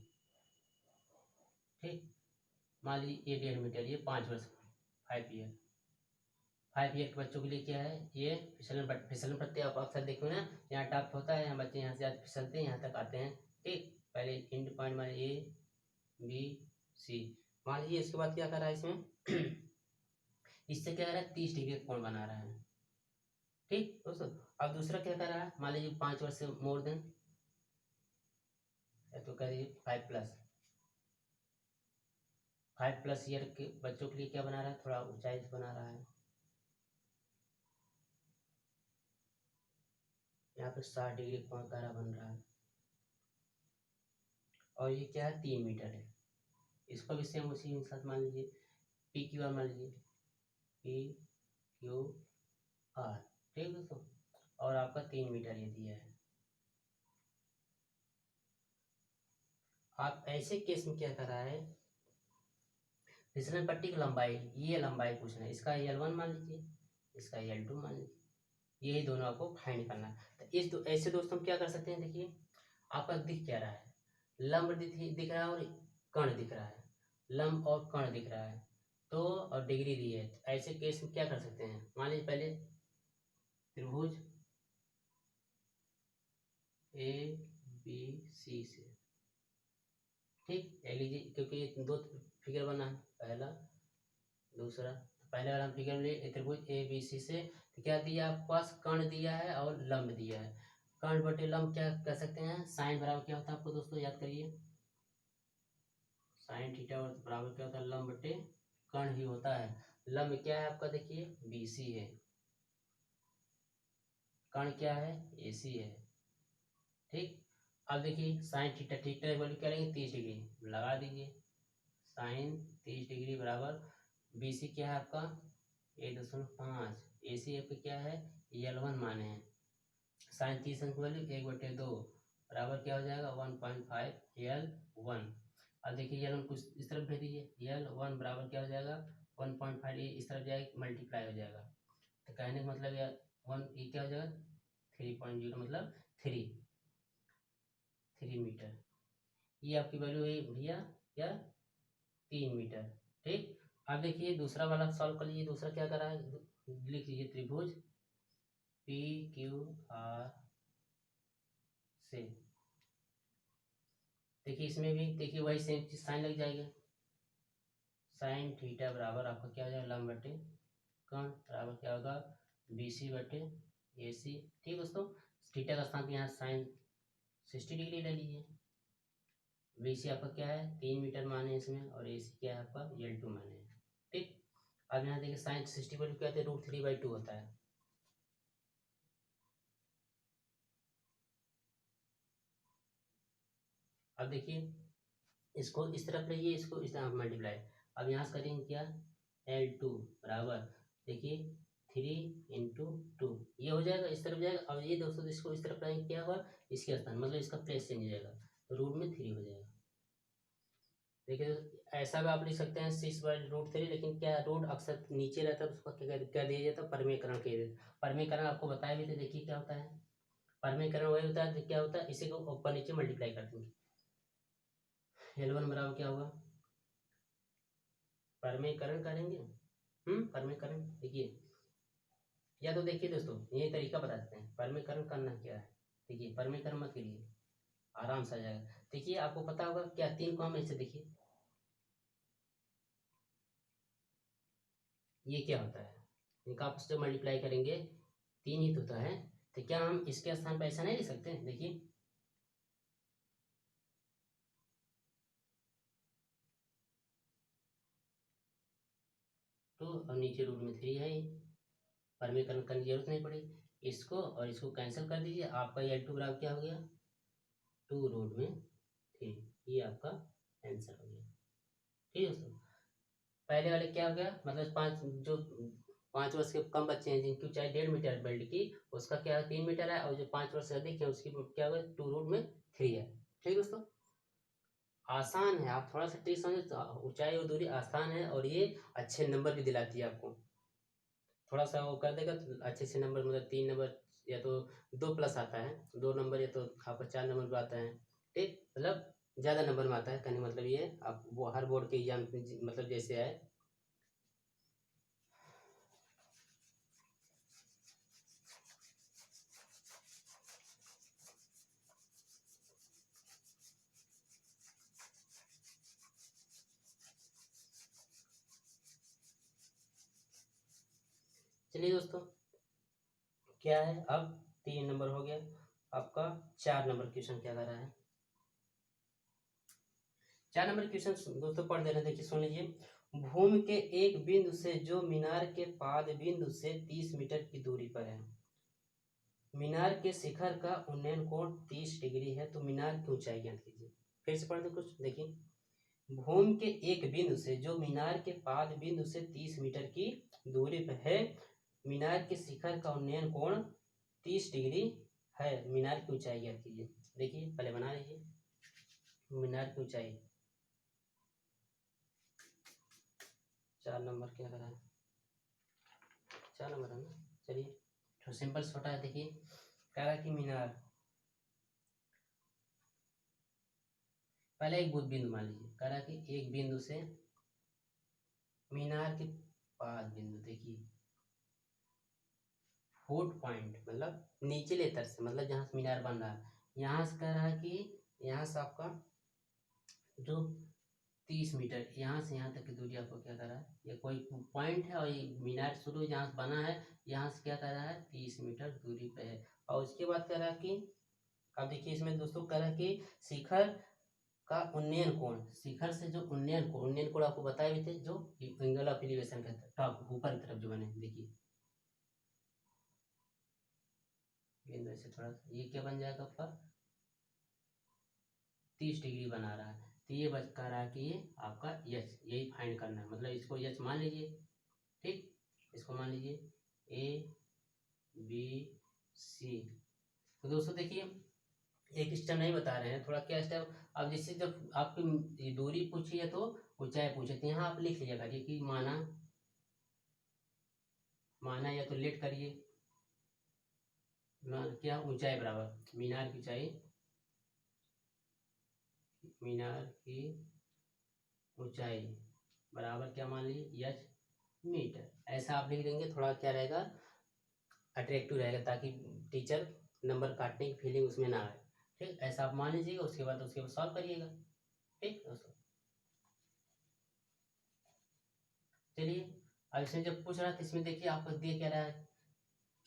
ठीक, मान लीजिए ये 1.5 मीटर, ये 5 वर्ष, 5 ईयर, 5 ईयर के बच्चों के लिए क्या है, ये फिसलन पट्टी आप अक्सर देखो ना, यहाँ टॉप होता है, यहाँ बच्चे यहाँ से जाते फिसलते हैं, यहाँ तक आते हैं। ठीक, पहले इंड पॉइंट मान ए बी सी मान लीजिए। इसके बाद क्या कर रहा है इसमें इससे क्या कर रहा है, 30 डिग्री कोण बना रहा है। ठीक दोस्तों, अब दूसरा क्या कर रहा है, मान लीजिए 5 वर्ष से मोर देन, तो करिए 5+ ईयर के बच्चों के लिए क्या बना रहा है, थोड़ा ऊंचाई से बना रहा है। यहाँ पे 60 डिग्री कोण का बन रहा है और ये क्या है, 3 मीटर है। इसको भी सेम उसी के साथ मान लीजिए पी क्यू आर, मान लीजिए पी क्यू आर। ठीक दोस्तों, और आपका 3 मीटर ये दिया है। आप ऐसे केस में क्या कर रहा है, फिसलन पट्टी की लंबाई, ये लंबाई पूछना है, इसका L1 मान लीजिए, इसका L2 मान लीजिए, यही दोनों आपको फाइंड करना है। तो ऐसे दोस्तों हम क्या कर सकते हैं, देखिए आपका दिख क्या रहा है, लंब दिख रहा है और कर्ण दिख रहा है, लंब और कर्ण दिख रहा है, तो और डिग्री दी है। तो ऐसे केस में क्या कर सकते हैं, मान लीजिए पहले त्रिभुज ए बी सी से, ठीक ले लीजिए, क्योंकि दो फिगर बना है, पहला दूसरा। पहले वाला हम फिगर में लिए त्रिभुज ए बी सी से, तो क्या दिया आपके पास, कर्ण दिया है और लंब दिया है। कर्ण बटे लंब क्या कर सकते हैं, साइन बराबर क्या होता है आपको दोस्तों याद करिए, साइन थीटा बराबर क्या होता है, लंब बटे कर्ण ही होता है। लंब क्या है आपका, देखिए बी सी है, कर्ण क्या है, ए सी है। ठीक, अब देखिए साइन थीटा, थीटा वैल्यू क्या लेंगे, 30 डिग्री लगा दीजिए, साइन 30 डिग्री बराबर बी सी क्या है आपका 1.5, ए सी आपका क्या है L1 माने हैं, साइन 30 अंक वैल्यू 1/2 बराबर क्या हो जाएगा 1.5 L1। अब देखिए L1 कुछ इस तरफ भेज दीजिए, L1 बराबर क्या हो जाएगा 1.5, इस तरफ जाएगा मल्टीप्लाई हो जाएगा, तो कहने का मतलब यार 1 ये क्या हो जाएगा 3.0, मतलब 3 मीटर, ये आपकी वैल्यू है भैया क्या, 3 मीटर। ठीक, अब देखिए दूसरा वाला सॉल्व कर लीजिए। दूसरा क्या कर रहा है, लिख लीजिए त्रिभुज पी क्यू आर से, देखिए इसमें भी देखिए वही सेम चीज साइन लग जाएगा, साइन थीटा बराबर आपका क्या हो जाएगा, लंब बटे कर्ण बराबर क्या होगा, बी सी बटे ए सी। ठीक दोस्तों, थीटा का स्थान यहाँ sin 60 डिग्री ले लीजिए। BC आपका क्या है 3 मीटर माने इसमें, और AC क्या है आपका L2 माने है। ठीक, अब यहाँ देखिए sin 60 पर क्या होता है √3/2 होता है। अब देखिए इसको इस तरफ लीजिए, इसको इस तरफ मल्टीप्लाई। अब यहाँ से करेंगे क्या L2 बराबर देखिए 3 × 2 ये हो जाएगा, इस तरफ जाएगा। अब ये दोस्तों इसको इस तरफ लाएंगे क्या होगा इसके स्थान, मतलब इसका प्लेस चेंज हो जाएगा, तो √3 हो जाएगा। देखिए ऐसा भी आप लिख सकते हैं 6/√3, लेकिन क्या रूट अक्सर नीचे रहता है, उसको क्या दिया जाता है परमीकरण के। परमीकरण आपको बताया भी थे, देखिए क्या होता है परमीकरण, वही होता है क्या होता है इसी को ऊपर नीचे मल्टीप्लाई कर देंगे। L1 बराबर क्या होगा, परमीकरण करेंगे परमीकरण। देखिए या तो देखिए दोस्तों ये तरीका बता देते हैं परमीकरण करना क्या है। देखिए परमीकरण मत करिए, आराम से आ जाएगा। देखिए आपको पता होगा क्या 3 को हम ऐसे देखिए ये क्या होता है, इनका आपस से मल्टीप्लाई करेंगे 3 ही तो होता है, तो क्या हम इसके स्थान पर ऐसा नहीं लिख सकते हैं। देखिए तो अब नीचे √3 है ही, परमीकरण करने की जरूरत नहीं पड़ी। इसको और इसको कैंसिल कर दीजिए, आपका L2 बराबर क्या हो गया 2√3, ये आपका आंसर हो गया। ठीक है दोस्तों, पहले वाले क्या हो गया मतलब 5 वर्ष के कम बच्चे हैं जिनकी ऊंचाई 1.5 मीटर बेल्ट की, उसका क्या 3 मीटर है, और जो 5 वर्ष से अधिक है उसकी क्या होगा 2√3 है। ठीक दोस्तों, आसान है, आप थोड़ा सा ट्रिक समझे तो ऊंचाई और दूरी आसान है, और ये अच्छे नंबर भी दिलाती है आपको। थोड़ा सा वो कर देगा तो अच्छे से नंबर, मतलब 3 नंबर या तो 2+ आता है, 2 नंबर या तो आपका 4 नंबर भी आता है। ठीक, मतलब ज़्यादा नंबर में आता है, कहने मतलब ये आप वो हर बोर्ड के एग्जाम मतलब जैसे आए। चलिए दोस्तों क्या है अब 3 नंबर हो गया, आपका 4 नंबर क्वेश्चन क्या कर रहा है। 4 नंबर क्वेश्चन दोस्तों पढ़ दे रहे हैं, देखिए सुन लीजिए। भूमि के एक बिंदु से जो मीनार के पाद बिंदु से 30 मीटर की दूरी पर है, मीनार के शिखर का उन्नयन कोण 30 डिग्री है, तो मीनार की ऊंचाई ज्ञात कीजिए। फिर से पढ़ दे कुछ, देखिए भूमि के एक बिंदु से जो मीनार के पाद बिंदु से 30 मीटर की दूरी पर है, मीनार के शिखर का उन्नयन कोण 30 डिग्री है, मीनार की ऊंचाई ज्ञात कीजिए। देखिए पहले बना लीजिए मीनार की ऊंचाई। 4 नंबर क्या करा है 4 नंबर है ना। चलिए तो सिंपल छोटा है, देखिए कह रहा है कि मीनार, पहले एक बिंदु मान लीजिए, कह रहा है कि एक बिंदु से मीनार के पास बिंदु, देखिए फुट पॉइंट मतलब नीचले स्तर से, मतलब जहाँ से मीनार बन रहा है, यहाँ से कह रहा है कि यहाँ से आपका जो 30 मीटर यहाँ से यहाँ तक की दूरी आपको क्या कर रहा है, ये कोई पॉइंट है और ये मीनार शुरू जहाँ से बना है यहाँ से क्या कर रहा है 30 मीटर दूरी पे है। और उसके बाद कह रहा है कि अब देखिए इसमें दोस्तों कह रहा है कि शिखर का उन्नयन कोण, शिखर से जो उन्नयन कोण आपको बताए भी थे, जो एंगल ऑफ एलिवेशन का टॉप ऊपर की तरफ जो बने, देखिए बिंदु से थोड़ा सा ये क्या बन जाएगा आपका 30 डिग्री बना रहा है, तो ये बच कर रहा है कि ये आपका यच, यही फाइंड करना है, मतलब इसको यच मान लीजिए। ठीक, इसको मान लीजिए ABC। तो दोस्तों देखिए एक स्टेप नहीं बता रहे हैं, थोड़ा क्या स्टेप, अब जैसे जब आपकी दूरी पूछी है तो ऊंचाई पूछे, तो यहाँ आप लिख लीजिएगा कि माना माना या तो लेट करिए क्या ऊंचाई बराबर मीनार की ऊंचाई, मीनार की ऊंचाई बराबर क्या मान लीजिए यच मीटर, ऐसा आप लिख देंगे, थोड़ा क्या रहेगा अट्रैक्टिव रहेगा, ताकि टीचर नंबर काटने की फीलिंग उसमें ना आए। ठीक, ऐसा आप मान लीजिएगा, उसके बाद सॉल्व करिएगा। ठीक दोस्तों, चलिए अब इसमें जब पूछ रहा था इसमें देखिए आपको दिए क्या रहा है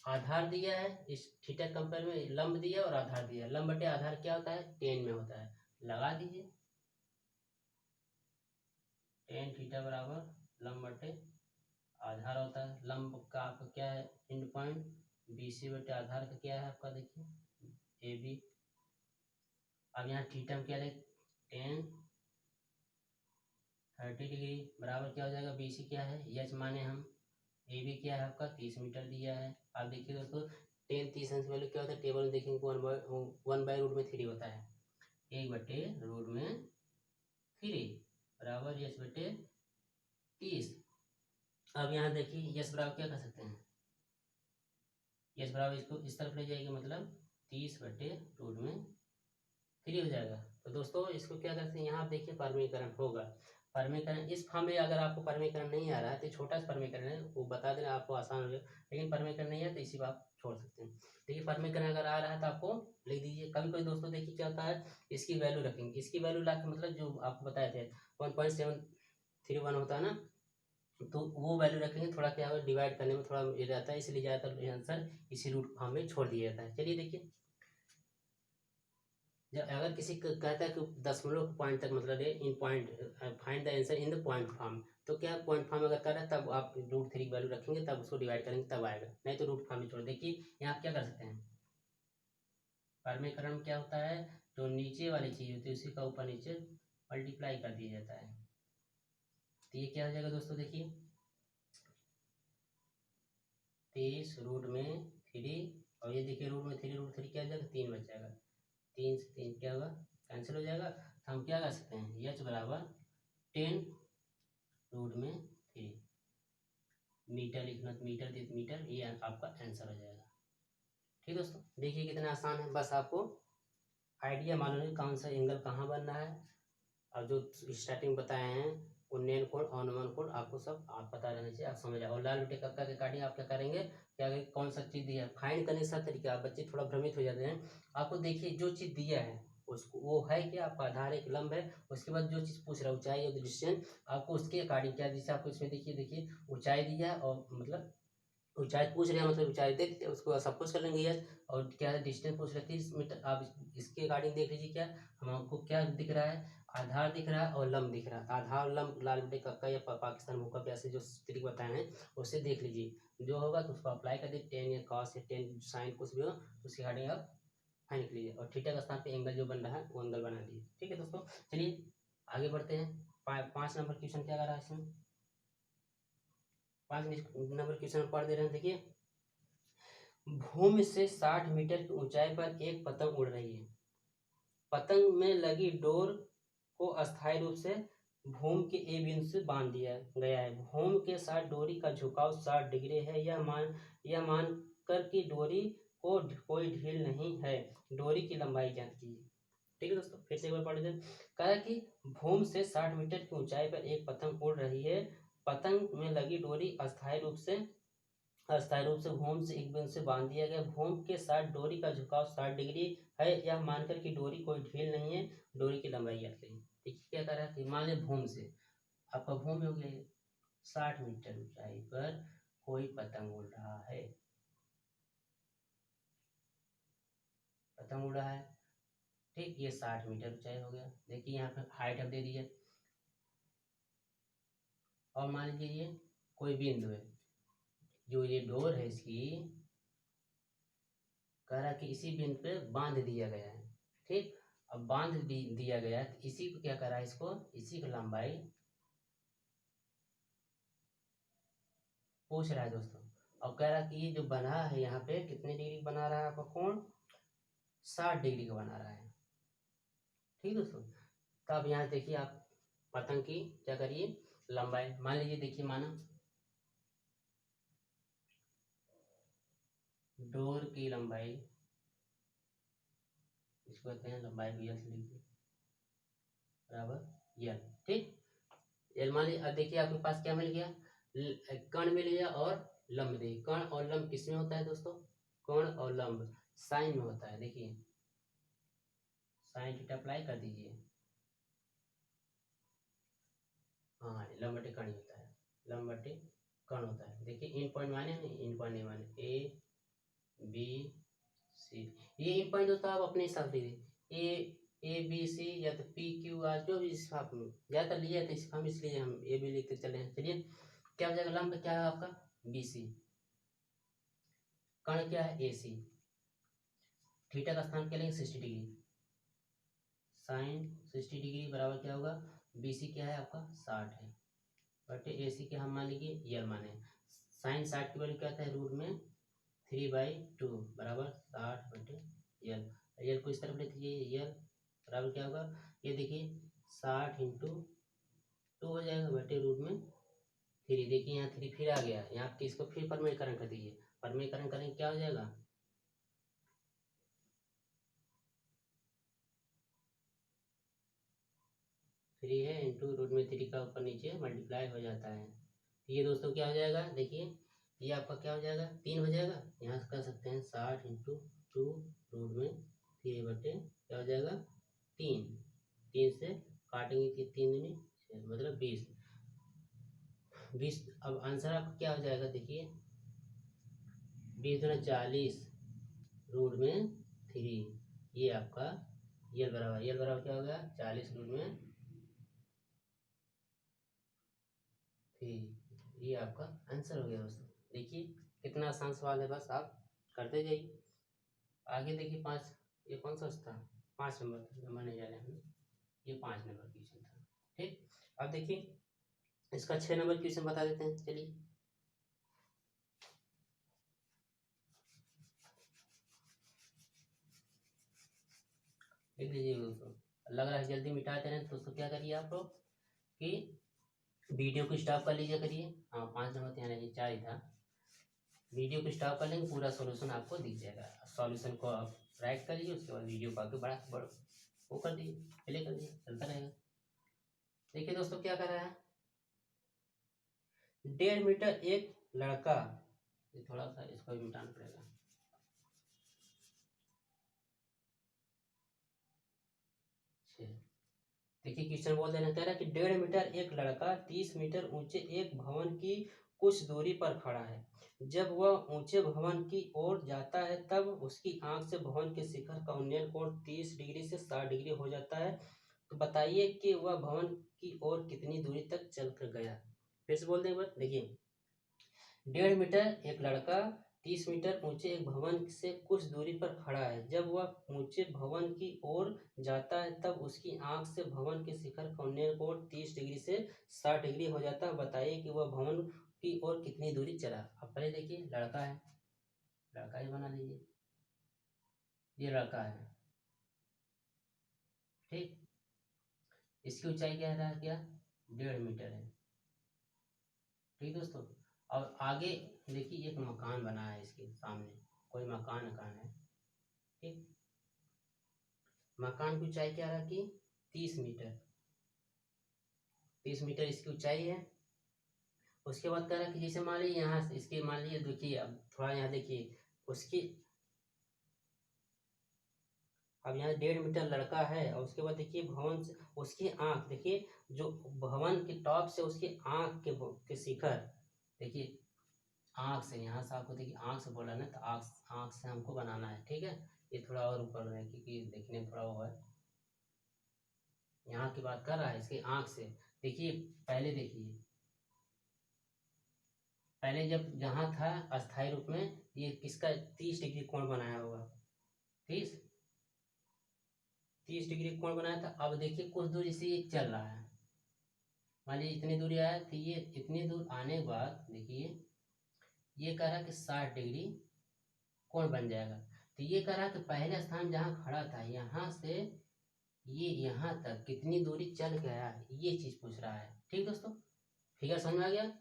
आधार दिया है, इस थीटा कंपेयर में लंब दिया और आधार दिया। लंब बटे आधार क्या होता है, टेन में होता है, लगा दीजिए। टेन थीटा बराबर लंब बटे आधार होता है। लंब का आपका क्या है, एंड पॉइंट, BC बटे आधार का क्या है आपका, देखिए AB। अब यहाँ थीटा में क्या ले, टेन 30 डिग्री बराबर क्या हो जाएगा, BC क्या है, एच माने हम, AB क्या है आपका 30 मीटर दिया है। आप देखिए दोस्तों, टेन 30 अंश वैल्यू क्या होता है, टेबल में देखेंगे 1/√3 होता है, 1/√3 बराबर एच बटे 30। अब यहाँ देखिए यस बराबर क्या कर सकते हैं, यस बराबर इसको इस तरफ ले जाएंगे, मतलब 30/√3 हो जाएगा। तो दोस्तों इसको क्या करते हैं, यहाँ आप देखिए परमीकरण होगा। परमीकरण इस फॉर्म में अगर आपको परमीकरण नहीं आ रहा है तो छोटा सा परमीकरण है वो बता देना, आपको आसान हो जाए। लेकिन परमीकरण नहीं है तो इसी को आप छोड़ सकते हैं। देखिए परमीकरण अगर आ रहा है तो आपको लिख दीजिए। कभी कोई दोस्तों देखिए क्या होता है, इसकी वैल्यू रखेंगे, इसकी वैल्यू ला के मतलब जो आपको बताए थे 1.731 होता है ना, तो वो वैल्यू रखेंगे। थोड़ा क्या होगा, डिवाइड करने में थोड़ा ये रहता है, इसलिए ज़्यादातर आंसर इसी रूट फॉर्म में छोड़ दिया जाता है। चलिए देखिए, जब अगर किसी को कहता है कि दशमलव पॉइंट तक मतलब ये in point find the answer in the point form, तो क्या पॉइंट फॉर्म अगर कर रहा है तब आप √3 की वैल्यू रखेंगे, तब उसको डिवाइड करेंगे तब आएगा, नहीं तो रूट फॉर्म में छोड़। देखिए यहाँ आप क्या कर सकते हैं, परमीकरण क्या होता है, जो नीचे वाली चीज होती है उसी का ऊपर नीचे मल्टीप्लाई कर दिया जाता है। तो ये क्या हो जाएगा दोस्तों, देखिए 30√3, और ये देखिए √3 क्या हो जाएगा, 3 बच जाएगा, 3 से 3 क्या होगा, कैंसिल हो जाएगा। तो हम क्या कर सकते हैं, एच बराबर 10√3 मीटर लिखना, तो मीटर दे मीटर, ये आपका आंसर हो जाएगा। ठीक दोस्तों, देखिए कितना आसान है, बस आपको आइडिया मालूम है कौन सा एंगल कहाँ बन रहा है, और जो स्टार्टिंग बताए हैं उन्नयन कोण अनुमान कोण आपको सब आप पता रहना चाहिए, आप समझ जाए। और लाल बटे कक्का के अकॉर्डिंग आप क्या करेंगे, क्या कौन सा चीज़ दिया है, फाइंड करने का तरीका, बच्चे थोड़ा भ्रमित हो जाते हैं। आपको देखिए जो चीज़ दिया है उसको वो है कि आपका आधार एक लंब है, उसके बाद जो चीज़ पूछ रहा है ऊंचाई और डिस्टेंस, आपको उसके अकॉर्डिंग क्या, जैसे आपको इसमें देखिए ऊंचाई दिया है, और मतलब ऊंचाई पूछ रहे हैं, मतलब ऊंचाई देख के उसको सब कुछ कर लेंगे यस। और क्या है, डिस्टेंस पूछ रहे 30 मीटर, आप इसके अकॉर्डिंग देख लीजिए क्या हमको क्या दिख रहा है, आधार दिख रहा है और लंब दिख रहा है। आधार लंब लाल बटे कक्का या पाकिस्तान भूकंप ऐसे जो तरीके बताए हैं उससे देख लीजिए, जो होगा तो उसको अप्लाई कर दीजिए, टेन या कॉस या टेन साइन कुछ भी हो तो उसके अकॉर्डिंग आप फाइन कर लीजिए, और थीटा का स्थान पे एंगल जो बन रहा है वो एंगल बना लीजिए। ठीक है दोस्तों, चलिए आगे बढ़ते हैं। 5 नंबर क्वेश्चन क्या कर रहा है इसमें, 5 नंबर क्वेश्चन पढ़ दे रहे हैं। देखिए, भूमि से 60 मीटर की ऊंचाई पर एक पतंग उड़ रही है। पतंग में लगी डोर को अस्थायी रूप से भूमि के ए बिंदु से बांध दिया गया है। भूमि के साथ डोरी का झुकाव 60 डिग्री है, यह मान कर कि डोरी को कोई ढील नहीं है। डोरी की लंबाई ज्ञात कीजिए। ठीक है दोस्तों, फिर से एक बार पढ़ दें। कहा कि भूमि से 60 मीटर की ऊंचाई पर एक पतंग उड़ रही है। पतंग में लगी डोरी अस्थायी रूप से भूमि से एक बिंदु से बांध दिया गया। भूमि के साथ डोरी का झुकाव 60 डिग्री है, यह मानकर कि डोरी कोई ढील नहीं है। डोरी की लंबाई ज्ञात करिए। देखिए क्या कर रहा है कि मान लीजिए भूमि से आपका भूमि हो गया 60 मीटर ऊंचाई पर कोई पतंग उड़ रहा है, पतंग उड़ रहा है। ठीक, ये 60 मीटर ऊंचाई हो गया। देखिए यहाँ पे हाइट अब दे दिए, और मान लीजिए ये कोई बिंदु है, जो ये डोर है इसकी कह रहा कि इसी बिंदु पे बांध दिया गया है। ठीक, अब बांध दिया गया है तो इसी को क्या करा है, इसको इसी की लंबाई पूछ रहा है दोस्तों। और कह रहा कि ये जो बना है यहाँ पे कितने डिग्री बना रहा है आपका कोण, 60 डिग्री का बना रहा है। ठीक दोस्तों, तब यहाँ देखिए आप पतंग की क्या करिए, लंबाई मान लीजिए, देखिए माना डोर की लंबाई, इसको कहते हैं लंबाई भी एल लीजिए बराबर एल। ठीक, एल मान लीजिए। अब देखिए आपके पास क्या मिल गया, कण मिल गया और लंब दे। कण और लंब किसमें होता है दोस्तों, कण और लंब साइन में होता है। देखिए साइन थीटा अप्लाई कर दीजिए, हाँ लंब बटे कण ही होता है, लंब बटे कण होता है। देखिए इन पॉइंट माने हैं, इन पॉइंट नहीं माने, ए बी सी। ये पॉइंट होता है, आप अपने हिसाब से ए बी सी या तो पी क्यू आर, जो भी हिसाब में ज़्यादातर लिया था हम, इसलिए हम ए भी लिखते चले हैं। चलिए क्या हो जाएगा, लंब क्या है आपका बी सी, कर्ण क्या है ए सी, थीटा का स्थान क्या लेंगे 60 डिग्री, साइन 60 डिग्री बराबर क्या होगा, बी सी क्या है आपका 60 है, बटे ए सी क्या हम मान लीजिए यल माने, साइन 60 की वैल्यू क्या था रूट में 3/2 बराबर 60 बटे यल। यल को इस तरफ ले लीजिए, यल बराबर क्या होगा, ये देखिए 60 इंटू 2 हो जाएगा बटे रूट में 3। देखिए यहाँ 3 फिर आ गया, यहाँ आपके इसको फिर परमेयकरण कर दीजिए, परमेयकरण करेंगे क्या हो जाएगा, 3 है इंटू रूट में 3 का ऊपर नीचे मल्टीप्लाई हो जाता है। ये दोस्तों क्या हो जाएगा, देखिए ये आपका क्या हो जाएगा 3 हो जाएगा, यहाँ से कर सकते हैं 60 इंटू 2 रूट में 3 बटे क्या हो जाएगा 3, 3 से काटेंगे कि 3 दूनी 6 मतलब 20। अब आंसर आपका क्या हो जाएगा, देखिए 20 दूना 40 रूट में 3, ये आपका यल बराबर क्या हो गया 40 रूट में 3, ये आपका आंसर हो गया दोस्तों। देखिए कितना आसान सवाल है, बस आप करते जाइए। आगे देखिए 5, ये कौन सा था 5 नंबर नहीं जाने हम, ये 5 नंबर क्वेश्चन था। ठीक, अब देखिए इसका 6 नंबर क्वेश्चन बता देते हैं। चलिए देख लीजिए दोस्तों, लग रहा है जल्दी मिटाते हैं, दोस्तों क्या करिए आप लोग कि वीडियो को स्टॉप कर लीजिए करिए। हाँ 5 नंबर यहाँ नहीं 4 ही था, वीडियो को स्टॉप कर लेंगे, पूरा सॉल्यूशन आपको दिख जाएगा। सॉल्यूशन को आप राइट कर लीजिए, उसके बाद वीडियो को आके बड़ा वो कर दीजिए, प्ले कर दीजिए, चलता रहेगा। देखिए दोस्तों क्या कर रहा है, 1.5 मीटर एक लड़का, ये थोड़ा सा इसको भी मिटाना पड़ेगा। देखिए क्वेश्चन बोल देना, कह रहा है कि 1.5 मीटर एक लड़का 30 मीटर ऊंचे एक भवन की कुछ दूरी पर खड़ा है। जब वह ऊंचे भवन की ओर जाता है तब उसकी आंख से भवन के शिखर का उन्नयन कोण 30 डिग्री से 60 डिग्री हो जाता है। तो बताइए कि वह भवन की ओर कितनी दूरी तक चल कर गया। फिर से बोल दें, देखिए 1.5 मीटर एक लड़का 30 मीटर ऊंचे एक भवन से कुछ दूरी पर खड़ा है। जब वह ऊंचे भवन की ओर जाता है तब उसकी आंख से भवन के शिखर का उन्नयन कोण 30 डिग्री से 60 डिग्री हो जाता है। बताइए कि वह भवन की ओर कितनी दूरी चला। अब पहले देखिए लड़का है, लड़का ही बना लीजिए, ये लड़का है, ठीक, इसकी ऊंचाई क्या है, क्या 1.5 मीटर है, ठीक दोस्तों। और आगे देखिए एक मकान बना है इसके सामने, कोई मकान है, ठीक, मकान की ऊंचाई क्या रखी 30 मीटर, 30 मीटर इसकी ऊंचाई है। उसके बाद कह रहा है कि जैसे मान लीजिए यहाँ से इसके, मान लीजिए देखिए अब थोड़ा यहाँ देखिए उसकी, अब यहाँ 1.5 मीटर लड़का है और उसके बाद देखिए भवन से उसकी आंख, देखिए जो भवन के टॉप से उसकी आंख के शिखर, देखिए आंख से, यहाँ से आपको देखिए आंख से बोला ना, तो आंख से हमको बनाना है, ठीक है। ये थोड़ा और ऊपर है क्योंकि देखने में थोड़ा वो है, यहाँ की बात कर रहा है इसकी आंख से। देखिए पहले देखिए, पहले जब जहाँ था अस्थायी रूप में, ये किसका 30 डिग्री कोण बनाया होगा, 30 डिग्री कोण बनाया था। अब देखिए कुछ दूरी से ये चल रहा है, मान लीजिए इतनी दूरी आया, तो ये इतनी दूर आने के बाद देखिए ये कह रहा है कि 60 डिग्री कोण बन जाएगा। तो ये कह रहा है कि पहले स्थान जहाँ खड़ा था यहाँ से ये यहाँ तक कितनी दूरी चल गया, ये चीज पूछ रहा है, ठीक दोस्तों। फिगर समझ में आ गया।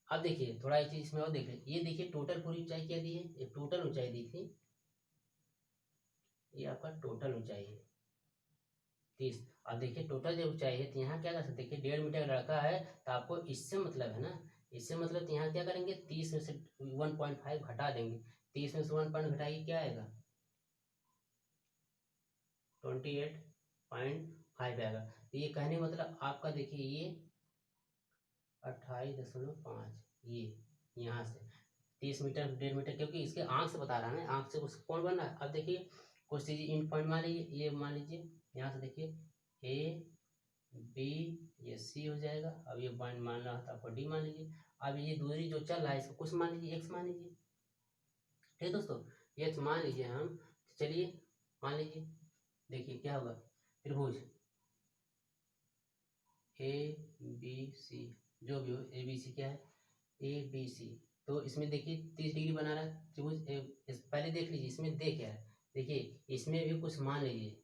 अब देखिए थोड़ा एक चीज इसमें और देख लें, ये देखिए टोटल पूरी ऊंचाई क्या दी है, ये टोटल ऊंचाई दी थी, ये आपका टोटल ऊंचाई है 30। अब देखिए टोटल जब ऊंचाई है तो यहाँ क्या कर सकते, देखिए 1.5 मीटर लड़का है तो आपको इससे मतलब है ना, इससे मतलब तो यहाँ क्या करेंगे 30 में से 1.5 घटा देंगे, 30 में से 1 पॉइंट घटाइए क्या आएगा 28.5 आएगा। तो ये कहने मतलब आपका देखिए ये 28.5, ये यहाँ से 30 मीटर 1.5 मीटर, क्योंकि इसके आंख से बता रहा है ना, आंख से उसका कौन बन रहा है। अब देखिए कुछ चीज़ इन पॉइंट मान लीजिए, ये मान लीजिए यहाँ से देखिए ए बी, ये सी हो जाएगा। अब ये पॉइंट मान रहा था आपको डी मान लीजिए। अब ये दूरी जो चल रहा है इसको कुछ मान लीजिए, एक्स मान लीजिए। ठीक दोस्तों, एक्स मान लीजिए हम। चलिए मान लीजिए, देखिए क्या होगा, त्रिभुज ए बी सी, जो भी हो ए बी सी, क्या है ए बी सी। तो इसमें देखिए 30 डिग्री बना रहा है त्रिभुज। पहले देख लीजिए इसमें दे क्या है, देखिए इसमें भी कुछ मान लीजिए,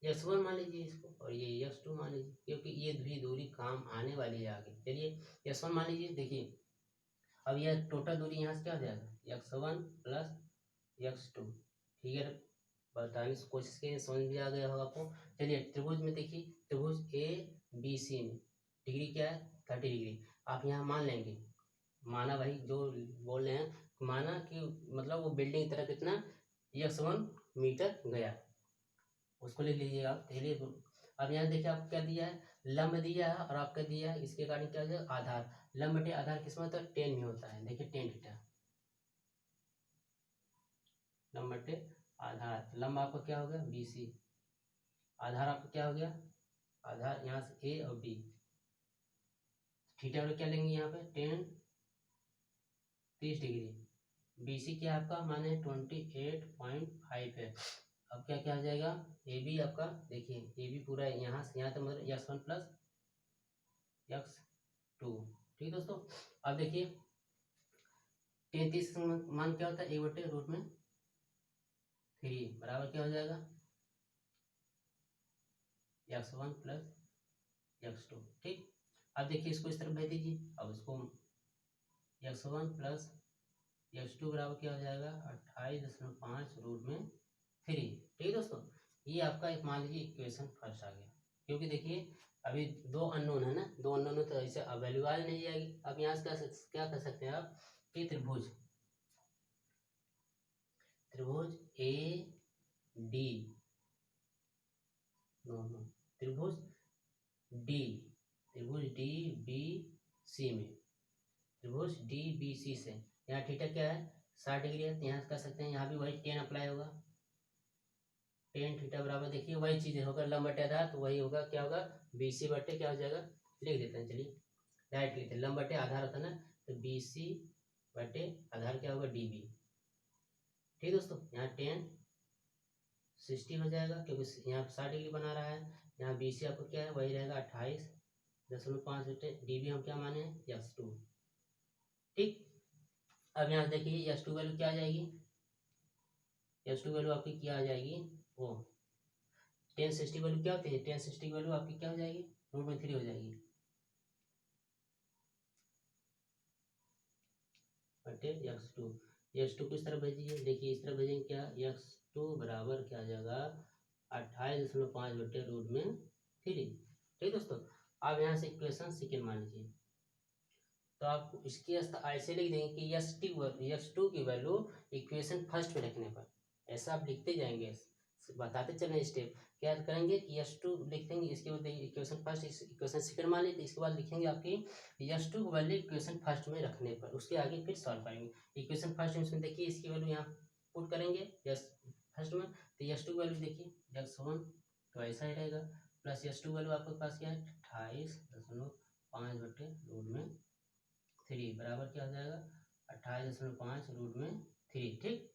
x1 मान लीजिए इसको, और ये x2 मान लीजिए, क्योंकि ये भी दूरी काम आने वाली है आगे। चलिए x1 मान लीजिए, देखिए अब यह टोटल दूरी यहाँ से क्या हो जाएगा, x1 प्लस x2। ठीक है, बताने की कोशिश की, समझ में आ गया होगा आपको। चलिए त्रिभुज में देखिए, त्रिभुज ए बी सी में डिग्री क्या है 30 डिग्री। आप यहाँ मान लेंगे, माना भाई जो बोल रहे हैं, माना कि मतलब वो बिल्डिंग की तरह कितना x1 मीटर गया, उसको लिख लीजिएगा आप। चलिए अब यहाँ देखिए आपको क्या दिया है, लंब दिया है, और आपका दिया है इसके अकॉर्डिंग क्या हो जाएगा, आधार। लंब बटे आधार किस में होता है, 10 में होता है। देखिए 10 थीटा, लंब बटे आधार। लंब आपका क्या हो गया BC, आधार आपका क्या हो गया, आधार यहाँ से ए और बी। थीटा वाले क्या लेंगे यहाँ पे 30 डिग्री। BC क्या आपका माने 28.5 है। अब क्या क्या हो जाएगा, ए बी आपका, देखिए ए बी पूरा यहाँ से यहाँ तक मतलब x1 प्लस x2। ठीक दोस्तों, अब देखिए 33 मान क्या होता है, 1/√3 बराबर क्या हो जाएगा, x1 प्लस x2। ठीक, अब देखिए इसको इस तरफ भेज दीजिए। अब इसको x1 प्लस x2 बराबर क्या हो जाएगा, 28.5√3। ठीक है दोस्तों, ये आपका एक मान लीजिए इक्वेशन फर्स्ट आ गया। क्योंकि देखिए अभी दो अननोन है ना, दो अननोन है तो ऐसे वैल्यू आ नहीं जाएगी। अब यहाँ से क्या कर सकते हैं आप, कि त्रिभुज ए डी, त्रिभुज डी, त्रिभुज डी बी सी में, त्रिभुज डी बी सी से यहाँ थीटा क्या है 60 डिग्री है, तो यहाँ कर सकते हैं, यहाँ भी वही 10 अप्लाई होगा। 10 थीटा बराबर देखिए वही चीज़ होगा, लंब बटे आधार, तो वही होगा, क्या होगा BC बटे क्या हो जाएगा, लिख देते हैं। चलिए डायरेक्ट लिखते हैं, लंब बटे आधार होता है ना, तो BC बटे आधार क्या होगा DB। ठीक दोस्तों, यहाँ 10 60 हो जाएगा, क्योंकि यहाँ 60 डिग्री बना रहा है। यहाँ BC आपको क्या है वही रहेगा 28.5 बटे DB हम क्या माने x2। ठीक, अब यहाँ देखिए x2 वैल्यू क्या आ जाएगी, x2 वैल्यू आपकी क्या आ जाएगी, वो 1060 वैल्यू क्या होती है, 1060 वैल्यू आपकी क्या हो जाएगी, √3 हो जाएगी बटे x2। x2 किस तरफ भेजिए, देखिए इस तरफ भेजेंगे, क्या x2 बराबर क्या आ जाएगा 28.5 बटे √3। ठीक दोस्तों, आप यहाँ से इक्वेशन सेकेंड मान लीजिए, तो आप इसकी ऐसे लिख देंगे कि x2 की वैल्यू इक्वेशन फर्स्ट में रखने पर, ऐसा आप लिखते जाएंगे, बताते चलें स्टेप। क्या करेंगे कि x2 लिख देंगे, इसके बाद इक्वेशन फर्स्ट, इक्वेशन सेकंड मान लेते, इसके बाद लिखेंगे आपकी x2 की वैल्यू इक्वेशन फर्स्ट में रखने पर, उसके आगे फिर सॉल्व करेंगे। इक्वेशन फर्स्ट में देखिए इसकी वैल्यू यहाँ पुट करेंगे फर्स्ट में, तो x2 वैल्यू देखिए x1 तो ऐसा ही रहेगा, प्लस x2 वैल्यू आपके पास क्या है 28.5 बटे √3 बराबर क्या हो जाएगा 28.5 √3। ठीक,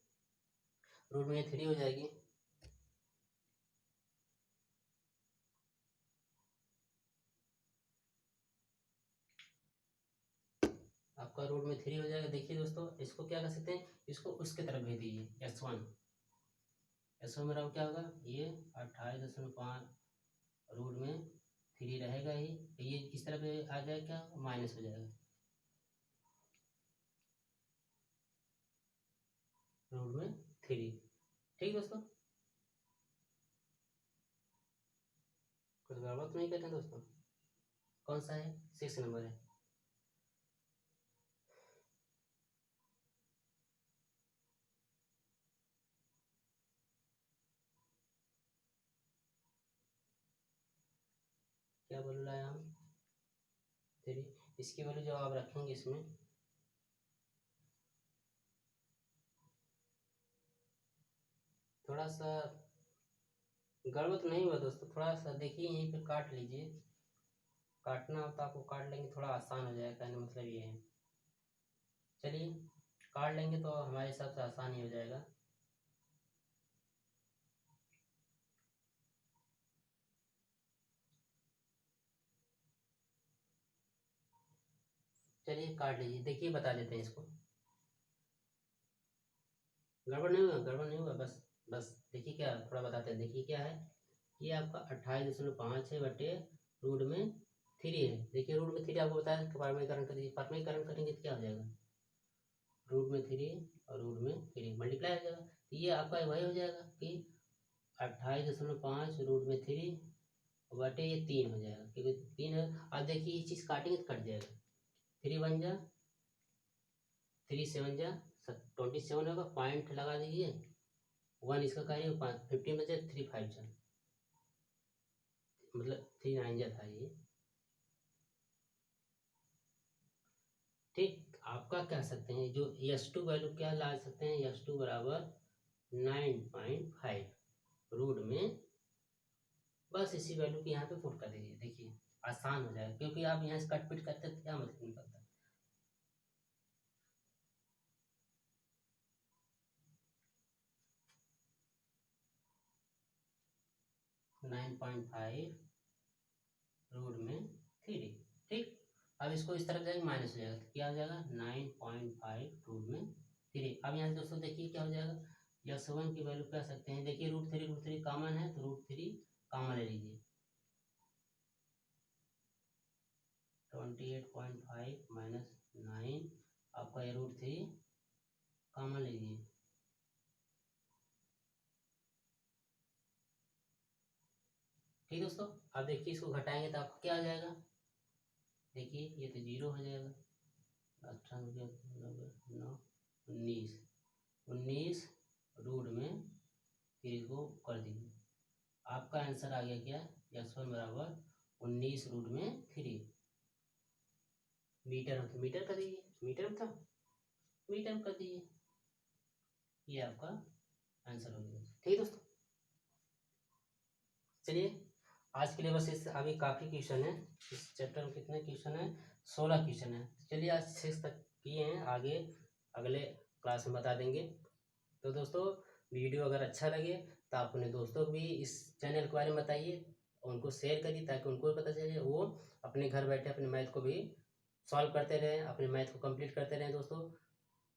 √3 हो जाएगी। आपका √3 हो जाएगा। देखिए दोस्तों, इसको क्या कर सकते हैं, इसको उसके तरफ भेज दीजिए x1 बराबर क्या होगा, ये 28.5 √3 रहेगा ही, तो ये इस तरफ आ जाएगा, क्या माइनस हो जाएगा √3। ठीक दोस्तों, कुछ गड़बड़ तो नहीं करते दोस्तों, कौन सा है 6 नंबर है। क्या बोल रहा है हम 3, इसकी वैल्यू जब आप रखेंगे इसमें थोड़ा सा गड़बड़ तो नहीं हुआ दोस्तों, थोड़ा सा देखिए यहीं पे काट लीजिए, काटना हो तो आपको काट लेंगे, थोड़ा आसान हो जाएगा, कहने मतलब ये है। चलिए काट लेंगे तो हमारे हिसाब से आसान ही हो जाएगा। चलिए काट लीजिए, देखिए बता देते हैं इसको। गड़बड़ नहीं हुआ, गड़बड़ नहीं हुआ, बस बस देखिए क्या, थोड़ा बताते हैं, देखिए क्या है, ये आपका 28.5 है बटे रूट में 3 है। देखिए रूट में 3 आपको बताया कि पारमीकरण कर दीजिए, पारमीकरण करेंगे तो क्या हो जाएगा, रूट में 3 और रूट में 3 मल्टीप्लाई हो जाएगा, तो ये आपका वही हो जाएगा कि 28.5 रूट में 3 बटे ये 3 हो जाएगा, क्योंकि 3 है। अब देखिए ये चीज़ काटेंगे तो कट जाएगा, 3 बन जा 3 7 जा 27 होगा, पॉइंट लगा दीजिए, 1 इसका कार्य 15 बचे, 3 5 जा, मतलब 3 9 जा था ये। ठीक, आपका कह सकते हैं जो S2 वैल्यू क्या ला सकते हैं, S2 बराबर 9.5 रूट में, बस इसी वैल्यू की यहाँ पे पुट कर दीजिए, देखिए आसान हो जाएगा, क्योंकि आप यहाँ से कट पिट करते तो क्या मतलब निकलता है। 9.5 रूट में 3, ठीक। अब इसको इस तरफ जाएंगे माइनस हो जाएगा, तो क्या हो जाएगा 9.5 रूट में 3। अब यहाँ से दोस्तों देखिए क्या हो जाएगा, S1 की वैल्यू कह सकते हैं, देखिए रूट थ्री कॉमन है तो रूट 3 कॉमन ले लीजिए, 28.5 माइनस 9, आपका ये रूट 3 कॉमन लीजिए, ठीक दोस्तों। अब देखिए इसको घटाएंगे तो आपको क्या आ जाएगा, देखिए ये तो 0 हो जाएगा, 98 9 19 19 रूट में 3 को कर दीजिए, आपका आंसर आ गया क्या, S1 बराबर 19 रूट में 3। मीटर में मीटर कर दीजिए, मीटर में था मीटर में कर दीजिए, ये आपका आंसर हो गया, ठीक है दोस्तों। चलिए आज के लिए बस इस, अभी काफ़ी क्वेश्चन है इस चैप्टर में, कितने क्वेश्चन है, 16 क्वेश्चन है। चलिए आज 6 तक किए हैं, आगे अगले क्लास में बता देंगे। तो दोस्तों वीडियो अगर अच्छा लगे तो आप अपने दोस्तों को भी इस चैनल के बारे में बताइए, उनको शेयर करिए ताकि उनको भी पता चले, वो अपने घर बैठे अपने मैथ को भी सॉल्व करते रहें, अपने मैथ को कंप्लीट करते रहें। दोस्तों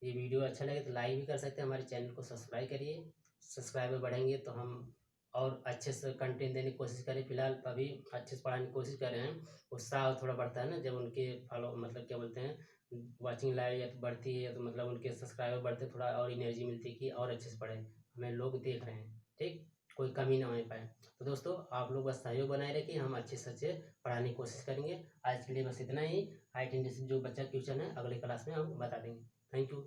ये वीडियो अच्छा लगे तो लाइक भी कर सकते हैं, हमारे चैनल को सब्सक्राइब करिए, सब्सक्राइबर बढ़ेंगे तो हम और अच्छे से कंटेंट देने की कोशिश करें। फिलहाल अभी अच्छे से पढ़ाने की कोशिश कर रहे हैं, उत्साह थोड़ा बढ़ता है ना जब उनके फॉलो मतलब क्या बोलते हैं वाचिंग लाइव या तो बढ़ती है, या तो मतलब उनके सब्सक्राइबर बढ़ते, थोड़ा और एनर्जी मिलती है कि और अच्छे से पढ़ें, हमें लोग देख रहे हैं, ठीक, कोई कमी ना हो पाए। तो दोस्तों आप लोग बस सहयोग बनाए रखिए, हम अच्छे से अच्छे पढ़ाने की कोशिश करेंगे। आज के लिए बस इतना ही, हाइट इंडेक्स जो बच्चा क्वेश्चन है अगले क्लास में हम बता देंगे। Thank you.